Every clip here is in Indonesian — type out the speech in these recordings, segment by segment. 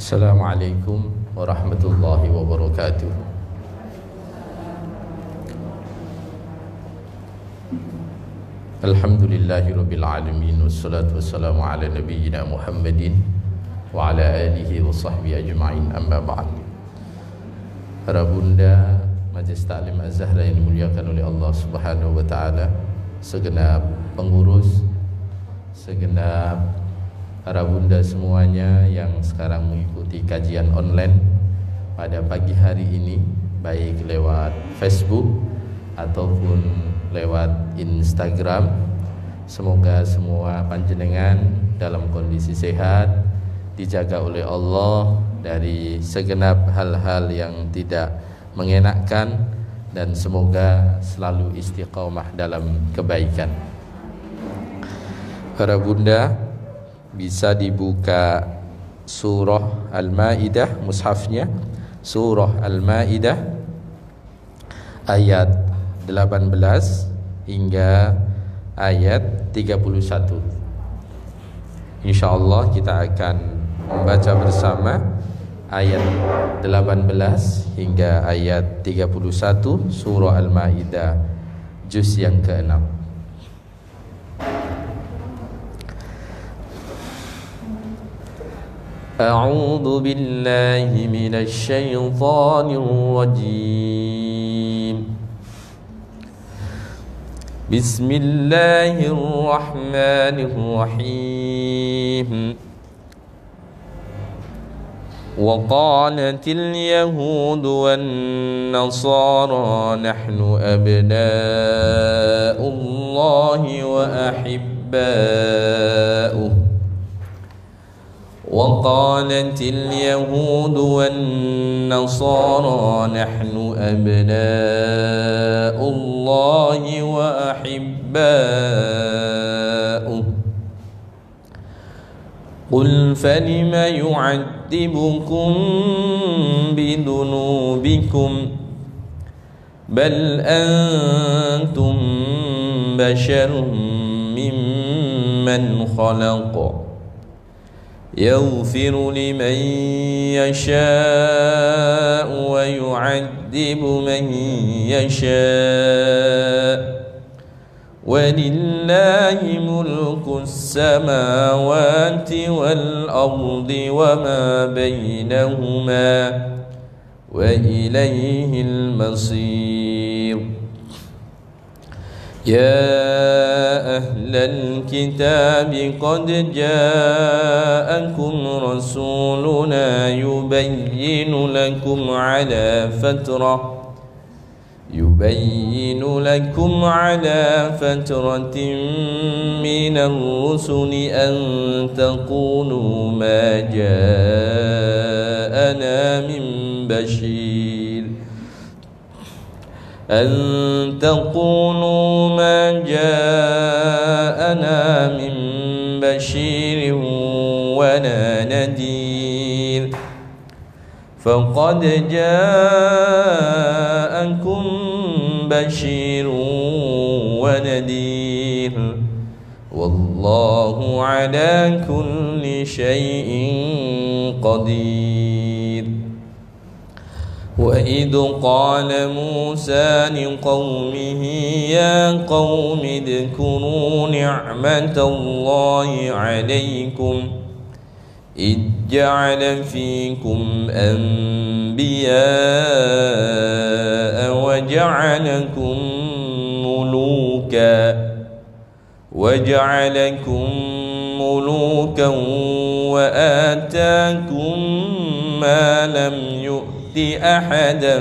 Assalamualaikum warahmatullahi wabarakatuh. Alhamdulillahirabbil alamin wassalatu wassalamu ala nabiyyina Muhammadin wa ala alihi wa sahbihi ajma'in, amma ba'd. Para bunda Majelis Taklim Az-Zahra yang dimuliakan oleh Allah Subhanahu wa taala, segenap pengurus, segenap para bunda semuanya yang sekarang mengikuti kajian online pada pagi hari ini, baik lewat Facebook ataupun lewat Instagram. Semoga semua panjenengan dalam kondisi sehat, dijaga oleh Allah dari segenap hal-hal yang tidak mengenakkan, dan semoga selalu istiqamah dalam kebaikan. Para bunda, bisa dibuka surah Al-Maidah, mushafnya surah Al-Maidah ayat 18 hingga ayat 31. InsyaAllah kita akan membaca bersama ayat 18 hingga ayat 31 surah Al-Maidah juz yang ke-6. أعوذ بالله من الشيطان الرجيم بسم الله الرحمن الرحيم وقالت اليهود والنصارى نحن أبناء الله وأحباؤه وقالت اليهود والنصارى نحن أبناء الله وأحباؤه قل فلم يعذبكم بذنوبكم بل أنتم بشر ممن خلق يغفر لمن يشاء ويعذب من يشاء ولله ملك السماوات والأرض وما بينهما وإليه المصير يا أهل الكتاب قد جاءكم رسولنا يبين لكم على فترة من الرسل أن تقولوا ما جاءنا من بشير أن تقولوا ما جاءنا من بشير ولا نذير فقد جاءكم بشير ونذير والله على كل شيء قدير وإذ قال موسى لقومه يا قوم اذكروا نعمة الله عليكم إذ جعل فيكم أنبياء وجعلكم ملوكا وآتاكم ما لم يؤت أحدا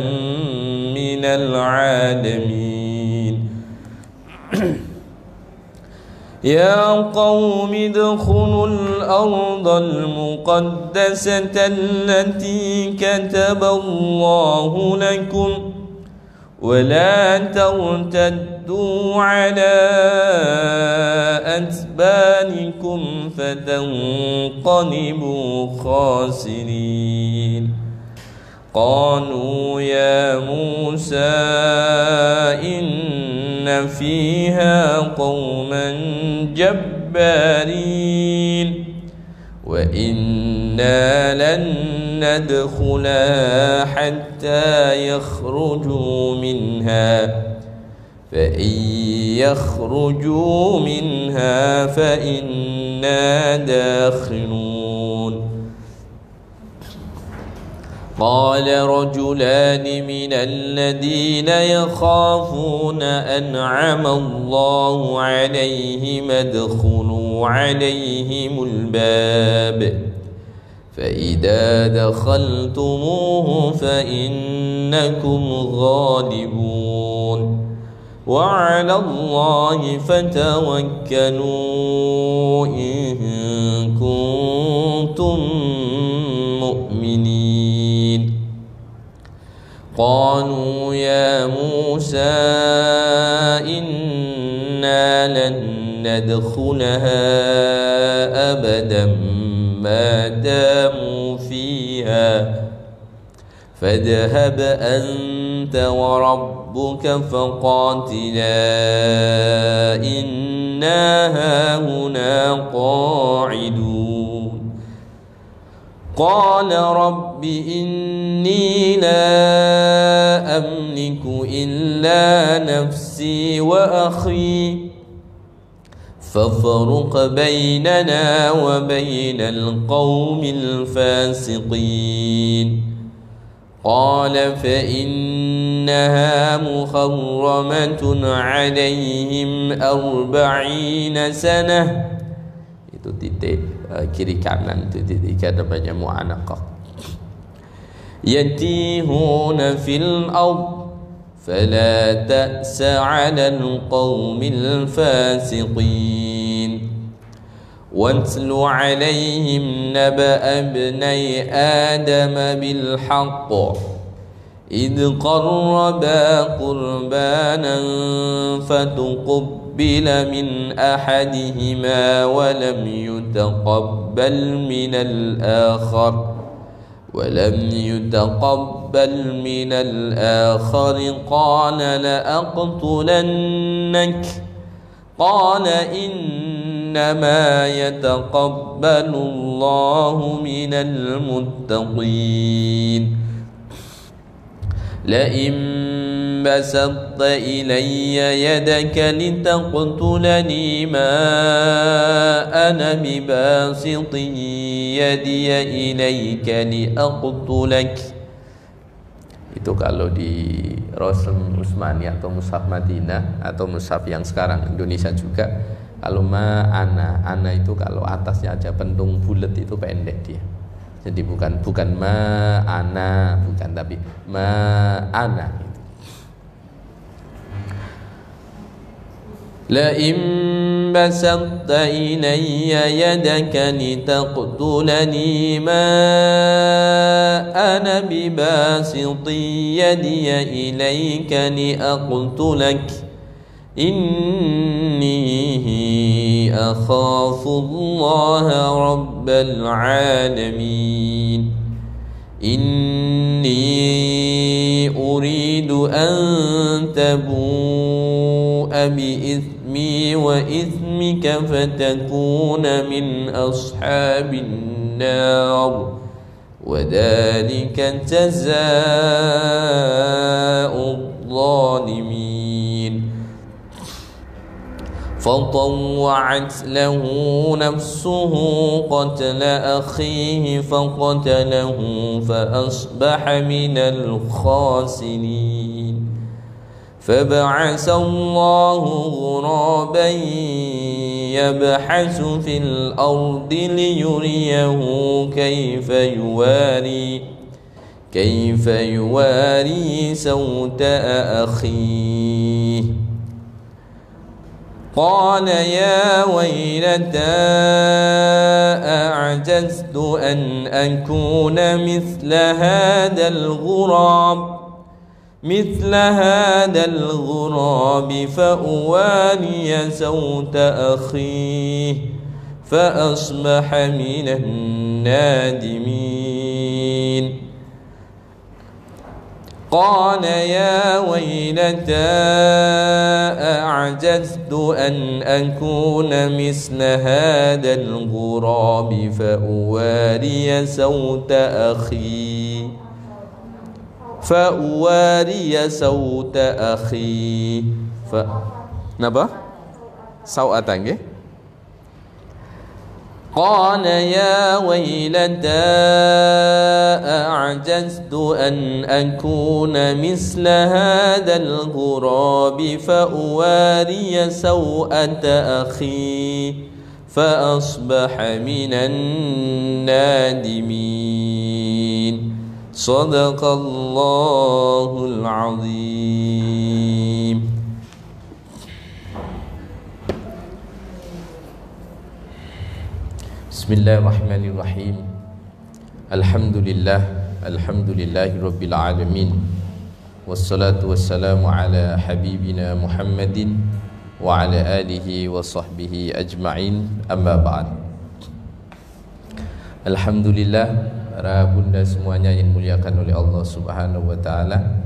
من العالمين يا قوم ادخلوا الأرض المقدسة التي كتب الله لكم ولا ترتدوا على أدباركم فتنقلبوا خاسرين قالوا يا موسى إن فيها قوما جبارين وإن لن ندخلها حتى يخرجوا منها فإن يخرجوا منها فإنا داخلون. قال رجلان من الذين يخافون أنعم الله عليهم ادخلوا عليهم الباب فإذا دخلتموه فإنكم غالبون وعلى الله فتوكلوا إن كنتم مؤمنين. قالوا يا موسى إنا لن ندخلها أبدا ما داموا فيها فاذهب أنت وربك فقاتلا إنا هاهنا قاعدون. قال رب إني لا أملك إلا نفسي وأخي فافرق بيننا وبين القوم الفاسقين. قال فإنها محرمة عليهم 40 سنة. Itu titik kiri kanan, itu titik namanya mu'anaqah. Yatihuna fil ard fala ta'sa 'alal qawmil fasiqin. واتل عليهم نبأ ابني آدم بالحق إذ قربا قربانا فتقبل من أحدهما ولم يتقبل من الآخر قال لأقتلنك قال إنما يتقبل الله من المتقين. لئن بسطت إلي يدك لتقتلني ما أنا بباسط يدي إليك لأقتلك. Itu kalau di Rasul Utsmani atau Mushaf Madinah atau Mushaf yang sekarang Indonesia juga, kalau ana itu kalau atasnya aja pentung bulat itu pendek dia. Jadi bukan ana, bukan, tapi ana gitu. لئن بسطت إلي يدك لتقتلني ما أنا بباسط يدي إليك لأقتلك إني أخاف الله رب العالمين. إني أريد أن تبوء بإثمي وإثمك فتكون من أصحاب النار وذلك جزاء الظالمين. فطوعت له نفسه قتل أخيه فقتله فأصبح من الخاسرين. فبعث الله غرابا يبحث في الأرض ليريه كيف يواري سوءة أخيه. قال يا ويلتى أعجزت أن أكون مثل هذا الغراب فأواري سوءة أخيه فأصبح من النادمين. قال يا ويلتى أعجزت أن أكون مثل هذا الغراب فأواري صوت أخي نبا سوءة قال يا ويلتى أعجزت أن أكون مثل هذا الغراب فأواري سوءة أخي فأصبح من النادمين صدق الله العظيم. Bismillahirrahmanirrahim. Alhamdulillahi rabbil alamin. Wassalatu wassalamu ala habibina Muhammadin wa ala alihi wa sahbihi ajma'in. Amma ba'd. Alhamdulillah, para bunda semuanya yang dimuliakan oleh Allah Subhanahu wa taala.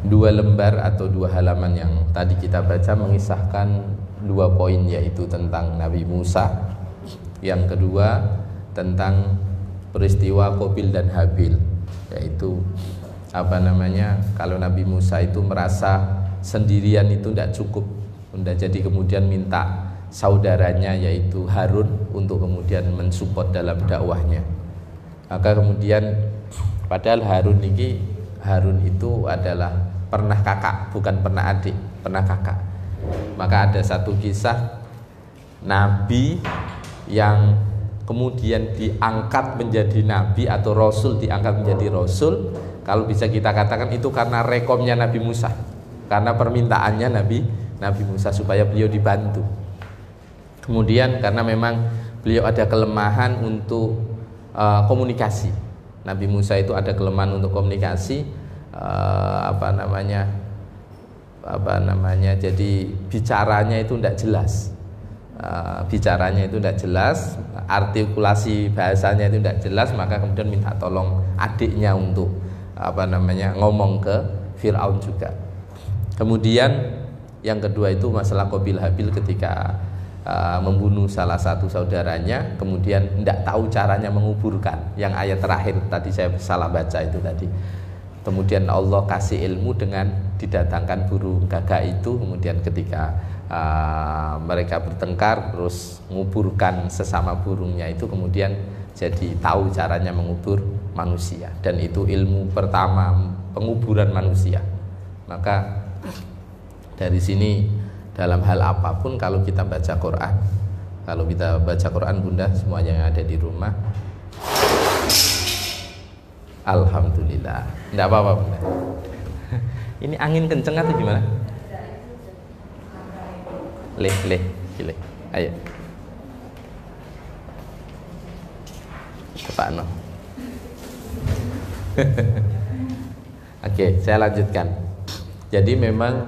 Dua lembar atau dua halaman yang tadi kita baca mengisahkan dua poin, yaitu tentang Nabi Musa, yang kedua tentang peristiwa Qabil dan Habil, yaitu kalau Nabi Musa itu merasa sendirian itu tidak cukup, jadi kemudian minta saudaranya yaitu Harun untuk kemudian mensupport dalam dakwahnya. Maka kemudian padahal Harun itu adalah pernah kakak, bukan pernah adik, pernah kakak. Maka ada satu kisah Nabi yang kemudian diangkat menjadi Nabi atau Rasul, diangkat menjadi Rasul. Kalau bisa kita katakan itu karena rekomnya Nabi Musa, karena permintaannya Nabi Musa supaya beliau dibantu. Kemudian karena memang beliau ada kelemahan untuk komunikasi. Nabi Musa itu ada kelemahan untuk komunikasi, jadi bicaranya itu tidak jelas, artikulasi bahasanya itu tidak jelas. Maka kemudian minta tolong adiknya untuk ngomong ke Fir'aun juga. Kemudian yang kedua itu masalah Qabil Habil ketika membunuh salah satu saudaranya, kemudian tidak tahu caranya menguburkan. Yang ayat terakhir tadi saya salah baca itu tadi. Kemudian Allah kasih ilmu dengan didatangkan burung gagak itu. Kemudian ketika mereka bertengkar, terus menguburkan sesama burungnya itu, kemudian jadi tahu caranya mengubur manusia. Dan itu ilmu pertama penguburan manusia. Maka dari sini dalam hal apapun kalau kita baca Quran, bunda semuanya yang ada di rumah, alhamdulillah, tidak apa-apa bunda. Ini angin kenceng atau gimana? Leh, ayo. Pak No. Oke, saya lanjutkan. Jadi memang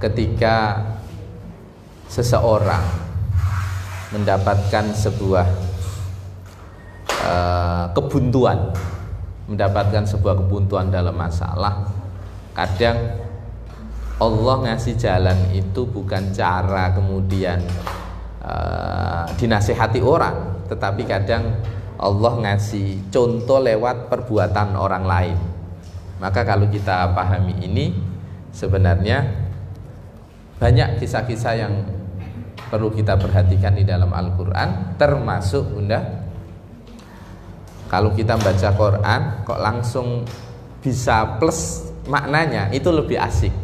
ketika seseorang mendapatkan sebuah kebuntuan dalam masalah, kadang Allah ngasih jalan itu bukan cara kemudian dinasihati orang, tetapi kadang Allah ngasih contoh lewat perbuatan orang lain. Maka kalau kita pahami ini, sebenarnya banyak kisah-kisah yang perlu kita perhatikan di dalam Al-Quran. Termasuk bunda, kalau kita baca Quran kok langsung bisa plus maknanya, itu lebih asik.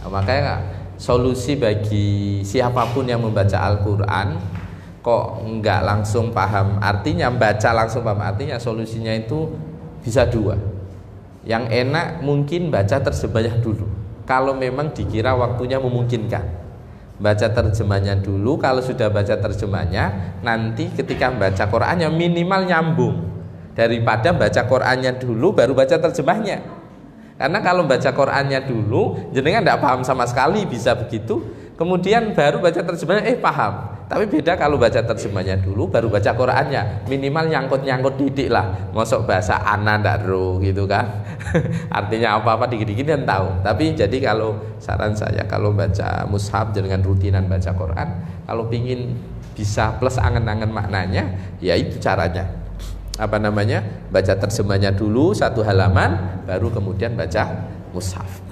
Makanya solusi bagi siapapun yang membaca Al-Quran kok enggak langsung paham artinya, baca langsung paham artinya, solusinya itu bisa dua. Yang enak mungkin baca terjemahnya dulu, kalau memang dikira waktunya memungkinkan. Baca terjemahnya dulu, kalau sudah baca terjemahnya, nanti ketika baca Qurannya minimal nyambung, daripada baca Qurannya dulu baru baca terjemahnya. Karena kalau baca Qurannya dulu jenengan tidak paham sama sekali, bisa begitu, kemudian baru baca terjemahnya paham. Tapi beda kalau baca terjemahnya dulu baru baca Qurannya. Minimal nyangkut-nyangkut didik lah. Mosok bahasa ana ndak ro gitu kan. Artinya apa-apa dikit-dikit kan tahu. Tapi jadi kalau saran saya kalau baca mushaf dengan rutinan baca Quran, kalau pingin bisa plus angen-angen maknanya, ya itu caranya. Apa namanya? Baca terjemahnya dulu satu halaman, baru kemudian baca mushaf.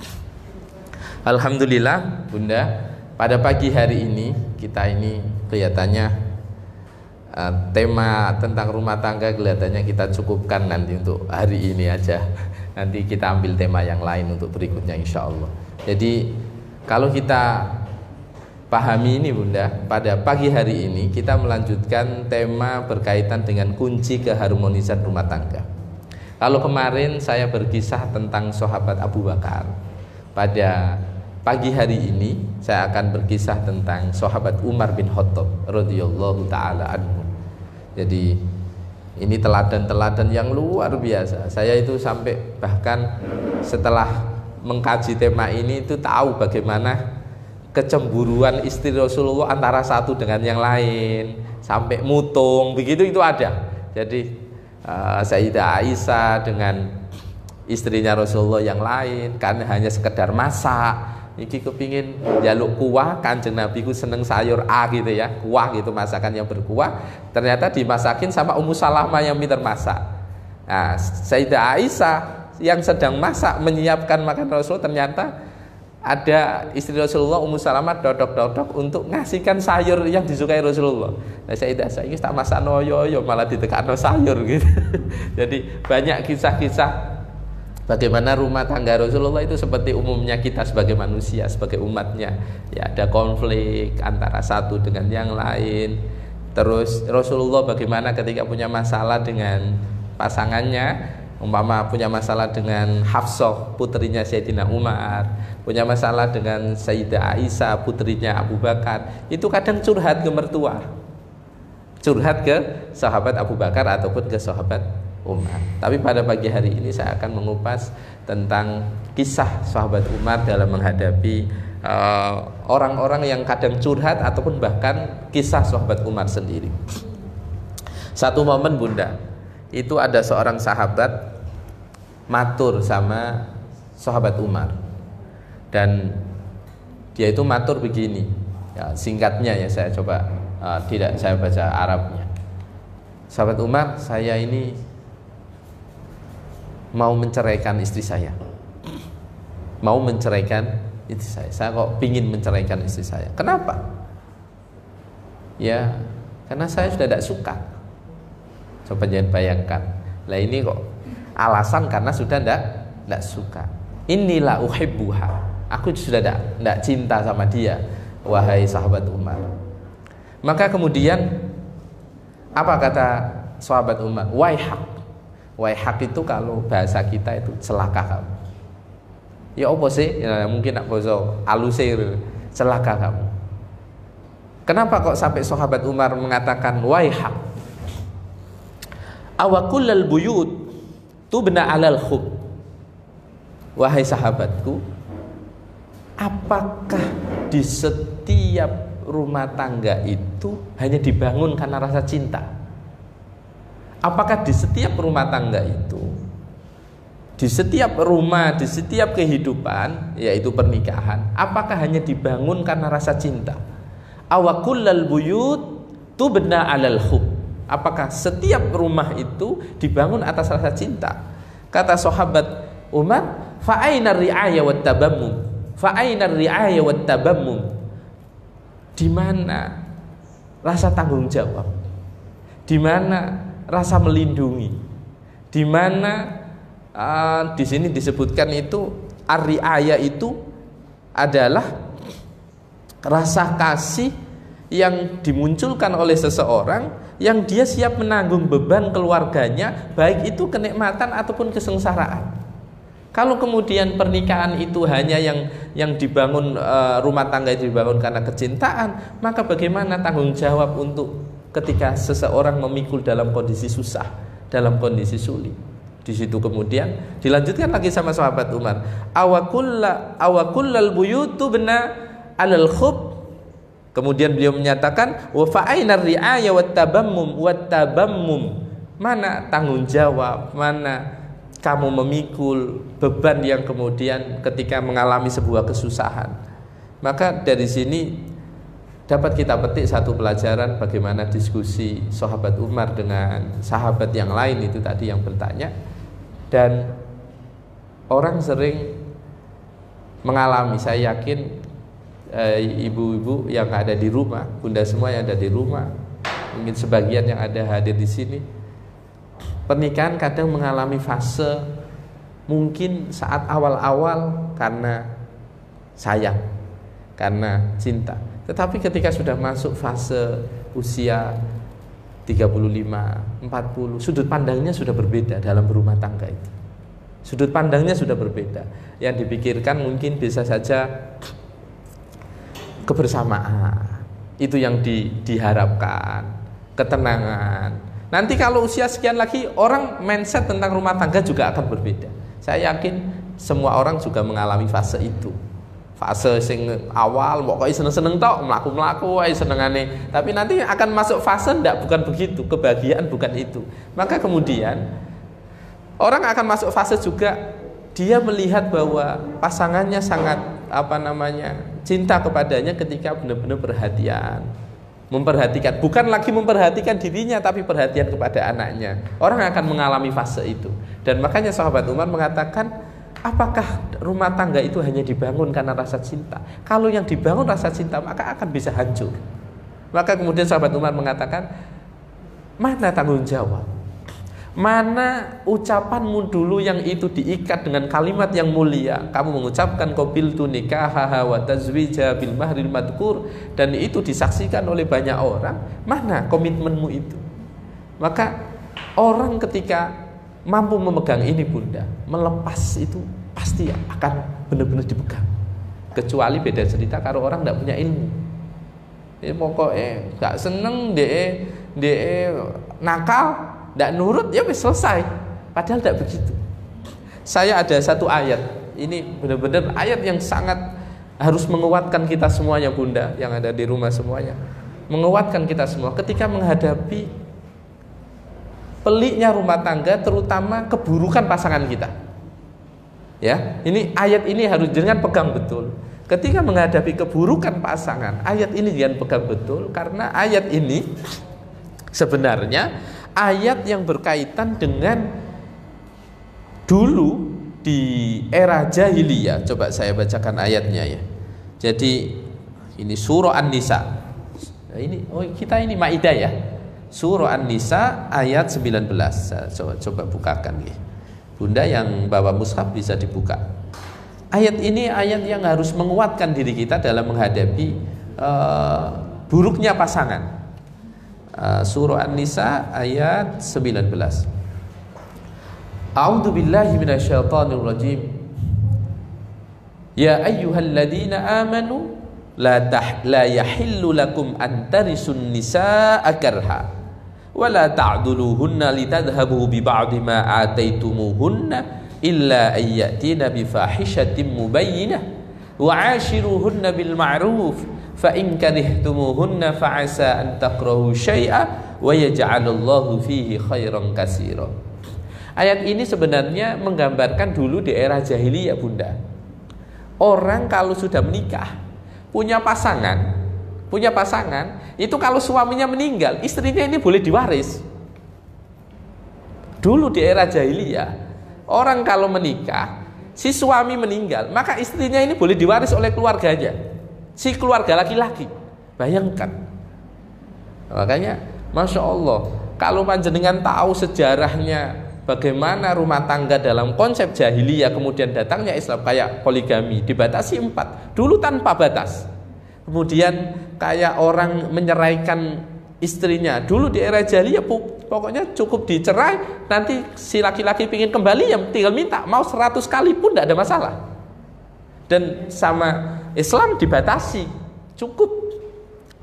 Alhamdulillah Bunda, pada pagi hari ini kita ini kelihatannya tema tentang rumah tangga kelihatannya kita cukupkan nanti untuk hari ini aja. Nanti kita ambil tema yang lain untuk berikutnya insya Allah. Jadi kalau kita pahami ini Bunda, pada pagi hari ini kita melanjutkan tema berkaitan dengan kunci keharmonisan rumah tangga. Kalau kemarin saya berkisah tentang sahabat Abu Bakar, pada pagi hari ini saya akan berkisah tentang sahabat Umar bin Khattab radhiyallahu taala anhu. Jadi ini teladan-teladan yang luar biasa. Saya itu sampai bahkan setelah mengkaji tema ini itu tahu bagaimana kecemburuan istri Rasulullah antara satu dengan yang lain, sampai mutung begitu itu ada. Jadi Sayyidah Aisyah dengan istrinya Rasulullah yang lain kan hanya sekedar masak. Iki kepingin jaluk kuah, Kanjeng Nabi ku seneng sayur A gitu ya, kuah gitu, masakan yang berkuah. Ternyata dimasakin sama Ummu Salamah yang pintar masak. Nah, Sayyidah Aisyah yang sedang masak menyiapkan makan Rasul, ternyata ada istri Rasulullah Ummu Salamah dodok-dodok untuk ngasihkan sayur yang disukai Rasulullah. Nah, Sayyidah Aisyah ini tak masak noyo malah ditekakno sayur gitu. Jadi banyak kisah-kisah bagaimana rumah tangga Rasulullah itu seperti umumnya kita sebagai manusia, sebagai umatnya. Ya, ada konflik antara satu dengan yang lain. Terus Rasulullah bagaimana ketika punya masalah dengan pasangannya, umpama punya masalah dengan Hafsah putrinya Sayyidina Umar, punya masalah dengan Sayyidah Aisyah putrinya Abu Bakar, itu kadang curhat ke mertua, curhat ke sahabat Abu Bakar ataupun ke sahabat Umar. Tapi pada pagi hari ini saya akan mengupas tentang kisah sahabat Umar dalam menghadapi orang-orang yang kadang curhat ataupun bahkan kisah sahabat Umar sendiri. Satu momen Bunda, itu ada seorang sahabat matur sama sahabat Umar, dan dia itu matur begini ya, singkatnya ya saya coba tidak saya baca Arabnya. Sahabat Umar, saya ini mau menceraikan istri saya, mau menceraikan istri saya kok pingin menceraikan istri saya. Kenapa? Ya karena saya sudah tidak suka. Coba jangan bayangkan, lah ini kok alasan karena sudah tidak suka. Inilah uhibbuha, aku sudah tidak cinta sama dia, wahai sahabat Umar. Maka kemudian apa kata sahabat Umar? Waihak. Waihak itu kalau bahasa kita itu celaka kamu. Ya apa sih? Ya, mungkin nak boso alusir celaka kamu. Kenapa kok sampai sahabat Umar mengatakan waihak? Awakullal buyut tubna alal khub. Wahai sahabatku, apakah di setiap rumah tangga itu hanya dibangun karena rasa cinta? Apakah di setiap rumah tangga itu, di setiap rumah, di setiap kehidupan, yaitu pernikahan, apakah hanya dibangun karena rasa cinta? Awakullal buyut tubna alal khub. Apakah setiap rumah itu dibangun atas rasa cinta? Kata sahabat Umar, fa ainar ri'aya wat tabammum. Fa ainar ri'aya wat tabammum. Di mana rasa tanggung jawab? Di mana rasa melindungi? Di mana di sini disebutkan itu ar-ri'aya itu adalah rasa kasih yang dimunculkan oleh seseorang yang dia siap menanggung beban keluarganya, baik itu kenikmatan ataupun kesengsaraan. Kalau kemudian pernikahan itu hanya yang dibangun, rumah tangga itu dibangun karena kecintaan, maka bagaimana tanggung jawab untuk ketika seseorang memikul dalam kondisi susah, dalam kondisi sulit? Di situ kemudian dilanjutkan lagi sama sahabat Umar, awakullal buyutu bena alal khub. Kemudian beliau menyatakan wa fa'ainar ri'aya wat tabammum. Mana tanggung jawab, mana kamu memikul beban yang kemudian ketika mengalami sebuah kesusahan. Maka dari sini dapat kita petik satu pelajaran bagaimana diskusi sahabat Umar dengan sahabat yang lain itu tadi yang bertanya. Dan orang sering mengalami, saya yakin ibu-ibu yang ada di rumah, bunda semua yang ada di rumah, mungkin sebagian yang ada hadir di sini, pernikahan kadang mengalami fase mungkin saat awal-awal karena sayang, karena cinta. Tetapi ketika sudah masuk fase usia 35, 40, sudut pandangnya sudah berbeda dalam berumah tangga itu. Sudut pandangnya sudah berbeda. Yang dipikirkan mungkin bisa saja kebersamaan, itu yang diharapkan, ketenangan. Nanti kalau usia sekian lagi, orang mindset tentang rumah tangga juga akan berbeda. Saya yakin semua orang juga mengalami fase itu. Fase sing awal pokoknya seneng-seneng tok, mlaku-mlaku ae senengane. Tapi nanti akan masuk fase bukan begitu, kebahagiaan bukan itu. Maka kemudian orang akan masuk fase juga dia melihat bahwa pasangannya sangat cinta kepadanya ketika benar-benar perhatian, memperhatikan, bukan lagi memperhatikan dirinya tapi perhatian kepada anaknya. Orang akan mengalami fase itu. Dan makanya sahabat Umar mengatakan, apakah rumah tangga itu hanya dibangun karena rasa cinta? Kalau yang dibangun rasa cinta maka akan bisa hancur. Maka kemudian sahabat Umar mengatakan, mana tanggung jawab? Mana ucapanmu dulu yang itu diikat dengan kalimat yang mulia? Kamu mengucapkan qabiltu nikahaha wa tazwija bil mahril madkur, dan itu disaksikan oleh banyak orang. Mana komitmenmu itu? Maka orang ketika mampu memegang ini bunda, melepas itu pasti akan benar-benar dipegang. Kecuali beda cerita kalau orang tidak punya ilmu. Pokoknya gak seneng de nakal, tidak nurut, ya wis selesai. Padahal tidak begitu. Saya ada satu ayat, ini benar-benar ayat yang sangat harus menguatkan kita semuanya bunda yang ada di rumah semuanya, menguatkan kita semua ketika menghadapi peliknya rumah tangga, terutama keburukan pasangan kita. Ya, ini ayat ini harus jangan pegang betul. Ketika menghadapi keburukan pasangan, ayat ini jangan pegang betul, karena ayat ini sebenarnya ayat yang berkaitan dengan dulu di era jahiliyah. Coba saya bacakan ayatnya ya. Jadi ini surah An-Nisa. Kita ini Maidah ya. Surah An-Nisa ayat 19. Coba bukakan ya. Bunda yang bawa mushaf bisa dibuka. Ayat ini ayat yang harus menguatkan diri kita dalam menghadapi buruknya pasangan. Surah An-Nisa ayat 19. A'udzu billahi minasyaitonir rajim. Ya ayyuhalladzina amanu la yahillu lakum an tarisun nisaa karha wa la ta'dhuluhunna litadhhabu bi ba'di ma ataitumuhunna illa ayyatina bi fahishatin mubayyinah wa 'ashiruhunna bil ma'ruf fa in karihtumuhunna fa 'asa an takrahu syai'a wa yaj'alallahu fihi khairan katsira. Ayat ini sebenarnya menggambarkan dulu di era jahiliyah bunda. Orang kalau sudah menikah, punya pasangan, itu kalau suaminya meninggal, istrinya ini boleh diwaris. Dulu di era jahiliyah, orang kalau menikah, si suami meninggal, maka istrinya ini boleh diwaris oleh keluarganya, si keluarga laki-laki. Bayangkan. Makanya Masya Allah, kalau panjenengan tahu sejarahnya bagaimana rumah tangga dalam konsep jahiliyah, kemudian datangnya Islam, kayak poligami dibatasi 4, dulu tanpa batas. Kemudian kayak orang menyeraikan istrinya, dulu di era jahiliyah pokoknya cukup dicerai, nanti si laki-laki ingin kembali ya tinggal minta, mau 100 kali pun tidak ada masalah. Dan sama Islam dibatasi, cukup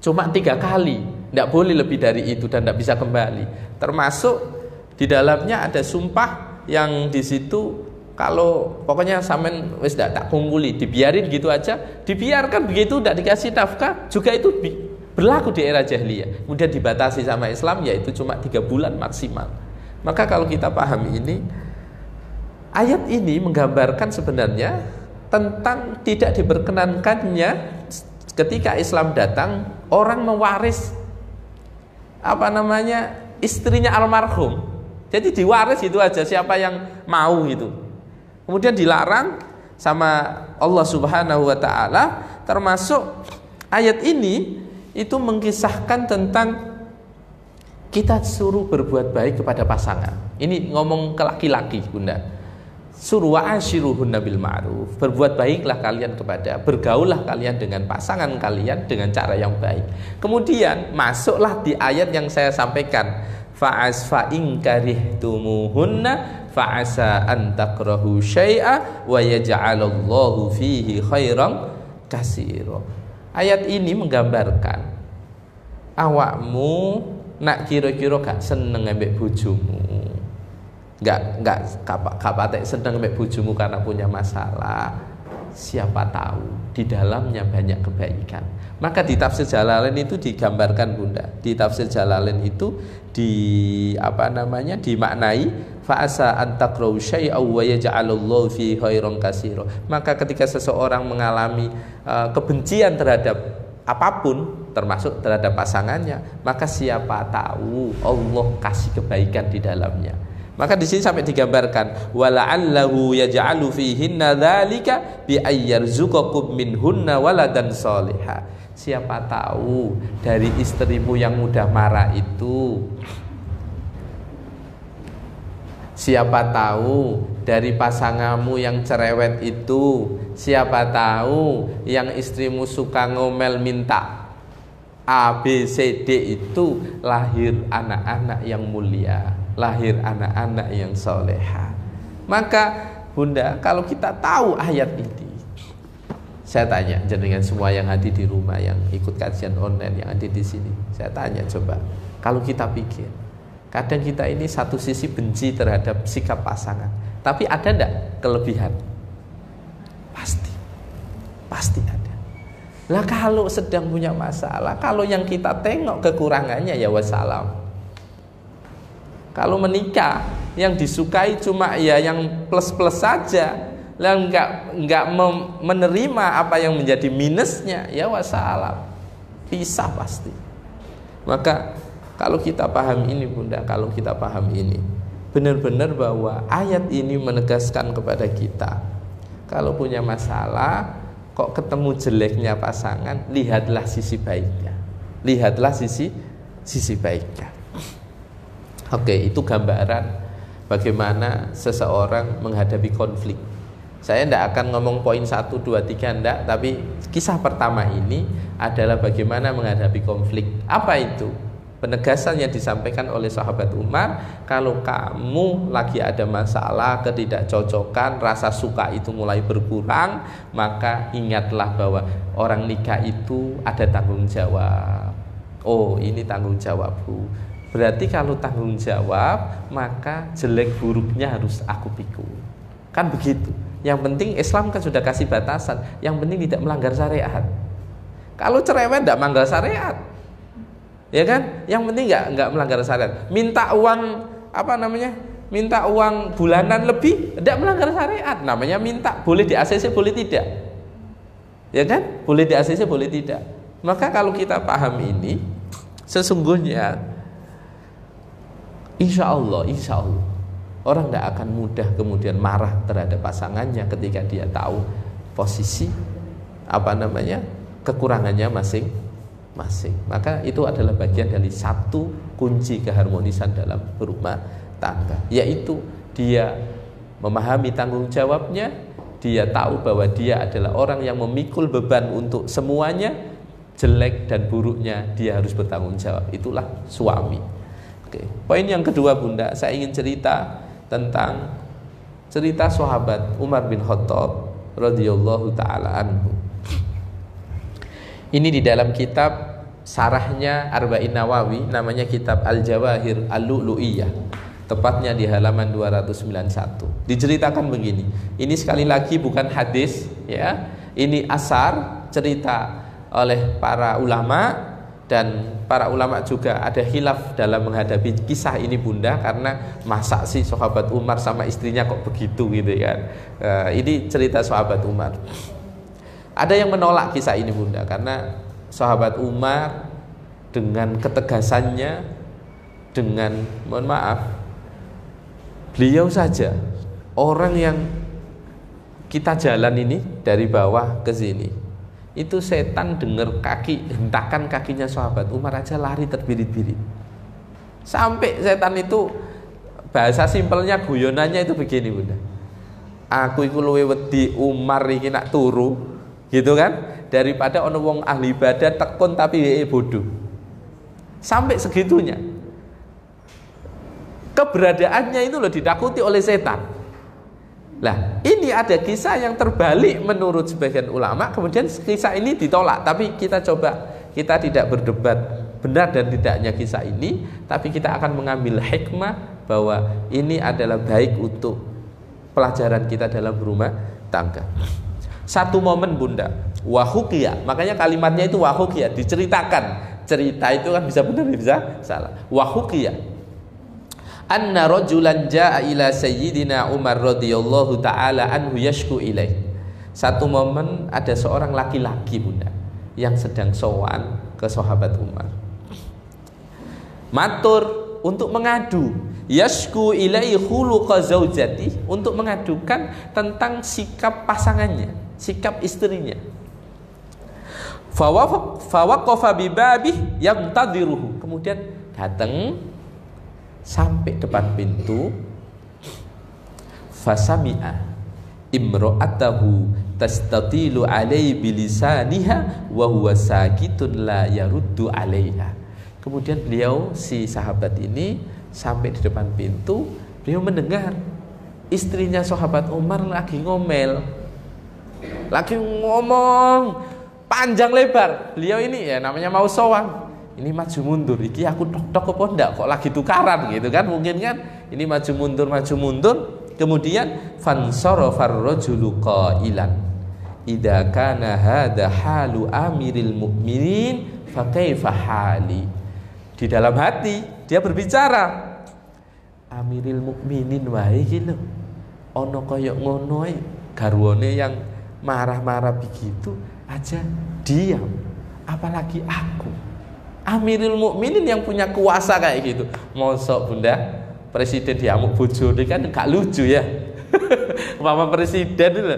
cuma 3 kali, tidak boleh lebih dari itu dan tidak bisa kembali. Termasuk di dalamnya ada sumpah yang di situ kalau pokoknya sampean wis tak kumpuli, dibiarin gitu aja, dibiarkan begitu, tidak dikasih nafkah, juga itu berlaku di era jahiliyah. Kemudian dibatasi sama Islam, yaitu cuma 3 bulan maksimal. Maka kalau kita pahami ini, ayat ini menggambarkan sebenarnya tentang tidak diperkenankannya ketika Islam datang orang mewaris istrinya almarhum. Jadi diwaris itu aja siapa yang mau gitu. Kemudian dilarang sama Allah Subhanahu wa taala, termasuk ayat ini itu mengkisahkan tentang kita suruh berbuat baik kepada pasangan. Ini ngomong ke laki-laki, Bunda. Suruh wa'ashiruhunna bil ma'ruf. Berbuat baiklah kalian bergaullah kalian dengan pasangan kalian dengan cara yang baik. Kemudian masuklah di ayat yang saya sampaikan. Fa'in karihtumuhunna fa'asa an takrahu syai'a wa yaj'alallahu fihi khairan katsira. Ayat ini menggambarkan awakmu nak kira-kira gak seneng ambek bojomu. Gak patek seneng ambek bojomu karena punya masalah. Siapa tahu di dalamnya banyak kebaikan. Maka di tafsir Jalalain itu digambarkan, Bunda. Di tafsir Jalalain itu dimaknai fa'asa an takrahu syai'aw wa yaj'alallahu fi khairan katsira. Maka ketika seseorang mengalami kebencian terhadap apapun, termasuk terhadap pasangannya, maka siapa tahu Allah kasih kebaikan di dalamnya. Maka di sini sampai digambarkan wala'allahu yaj'alu fihinna dzalika bi ayyarzuqakum minhunna waladan sholiha. Siapa tahu dari istrimu yang mudah marah itu, siapa tahu dari pasanganmu yang cerewet itu, siapa tahu yang istrimu suka ngomel minta A, B, C, D itu lahir anak-anak yang mulia, lahir anak-anak yang soleha. Maka Bunda, kalau kita tahu ayat ini, saya tanya jenengan semua yang hadir di rumah, yang ikut kajian online, yang hadir di sini, saya tanya coba, kalau kita pikir, kadang kita ini satu sisi benci terhadap sikap pasangan, tapi ada enggak kelebihan? Pasti ada. Lah kalau sedang punya masalah, kalau yang kita tengok kekurangannya ya wassalam. Kalau menikah yang disukai cuma ya yang plus-plus saja, lah enggak menerima apa yang menjadi minusnya, ya wassalam. Pisah pasti. Maka kalau kita paham ini, Bunda, kalau kita paham ini, benar-benar bahwa ayat ini menegaskan kepada kita, kalau punya masalah kok ketemu jeleknya pasangan, lihatlah sisi baiknya. Lihatlah sisi baiknya. Oke, itu gambaran bagaimana seseorang menghadapi konflik. Saya tidak akan ngomong poin 1, 2, 3 enggak, tapi kisah pertama ini adalah bagaimana menghadapi konflik. Apa itu? Penegasan yang disampaikan oleh sahabat Umar, kalau kamu lagi ada masalah, ketidakcocokan, rasa suka itu mulai berkurang, maka ingatlah bahwa orang nikah itu ada tanggung jawab. Oh, ini tanggung jawabku. Berarti kalau tanggung jawab, maka jelek buruknya harus aku pikul. Kan begitu. Yang penting Islam kan sudah kasih batasan. Yang penting tidak melanggar syariat. Kalau cerewet tidak melanggar syariat, ya kan? Yang penting nggak melanggar syariat. Minta uang minta uang bulanan lebih, tidak melanggar syariat. Namanya minta, boleh di ACC, boleh tidak, ya kan? Boleh di ACC, boleh tidak. Maka kalau kita paham ini, sesungguhnya insya Allah orang tidak akan mudah kemudian marah terhadap pasangannya ketika dia tahu posisi kekurangannya masing-masing. Maka itu adalah bagian dari satu kunci keharmonisan dalam berumah tangga, yaitu dia memahami tanggung jawabnya, dia tahu bahwa dia adalah orang yang memikul beban untuk semuanya, jelek dan buruknya dia harus bertanggung jawab. Itulah suami. Oke. Poin yang kedua, Bunda, saya ingin cerita tentang cerita sahabat Umar bin Khattab radhiyallahu taala anhu. Ini di dalam kitab sarahnya Arba'in Nawawi, namanya kitab Al-Jawahir Al-Lu'lu'iyah. tepatnya di halaman 291. Diceritakan begini. Ini sekali lagi bukan hadis, ya. Ini asar, cerita oleh para ulama, dan para ulama juga ada khilaf dalam menghadapi kisah ini Bunda, karena masa sih sahabat Umar sama istrinya kok begitu gitu kan. Ini cerita sahabat Umar. Ada yang menolak kisah ini Bunda, karena sahabat Umar dengan ketegasannya, dengan mohon maaf, beliau saja orang yang kita jalan ini dari bawah ke sini, itu setan dengar hentakan kakinya sahabat Umar aja lari terbirit-birit. Sampai setan itu, bahasa simpelnya, guyonannya itu begini Bunda, aku iku luwe wedi Umar iki nak turu, gitu kan, daripada ono wong ahli ibadah tekun tapi bodoh. Sampai segitunya keberadaannya itu loh ditakuti oleh setan. Lah, ini ada kisah yang terbalik menurut sebagian ulama, kemudian kisah ini ditolak. Tapi kita tidak berdebat benar dan tidaknya kisah ini, tapi kita akan mengambil hikmah bahwa ini adalah baik untuk pelajaran kita dalam berumah tangga. Satu momen Bunda, wahukia, makanya kalimatnya itu wahukia, diceritakan. Cerita itu kan bisa benar bisa salah. Wahukia anna rajulan jaa ila sayyidina Umar radhiyallahu taala anhu yashku ilaih. Satu momen ada seorang laki-laki Bunda yang sedang sowan ke sahabat Umar. Matur untuk mengadu, yashku ilaihi khuluqa zaujati, untuk mengadukan tentang sikap pasangannya, sikap istrinya. Fawaqafa bibabih yamtadiruhu. Kemudian datang sampai depan pintu, fasami'a imra'atahu tastatilu alaihi bilisaniha wa huwa sakitun la yaruddu alaiha. Kemudian beliau, si sahabat ini, sampai di depan pintu, beliau mendengar istrinya sahabat Umar lagi ngomel, lagi ngomong panjang lebar. Beliau ini ya namanya mau sowan, ini maju mundur, iki aku tok apa ndak kok lagi tukaran gitu kan, mungkin kan ini maju mundur. Kemudian fansarafar rajulu qailan idza kana hadza halu amiril mukminin fa kaifa hali. Di dalam hati dia berbicara, amiril mukminin wae iki lho ana kaya ngono ae, garwane yang marah-marah begitu aja diam, apalagi aku Amirul Mukminin yang punya kuasa kayak gitu. Mosok Bunda presiden diamuk bojone kan gak lucu ya. Mama presiden itu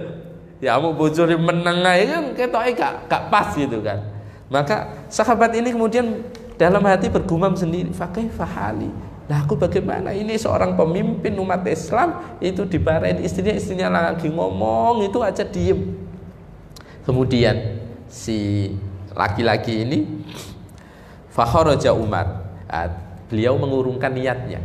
diamuk bojone meneng ae kan ketoke gak pas gitu kan. Maka sahabat ini kemudian dalam hati bergumam sendiri, fakih fahali. Nah aku bagaimana, ini seorang pemimpin umat Islam itu dimarahin istrinya lagi ngomong itu aja diem. Kemudian si laki-laki ini fakharaja Umar, beliau mengurungkan niatnya.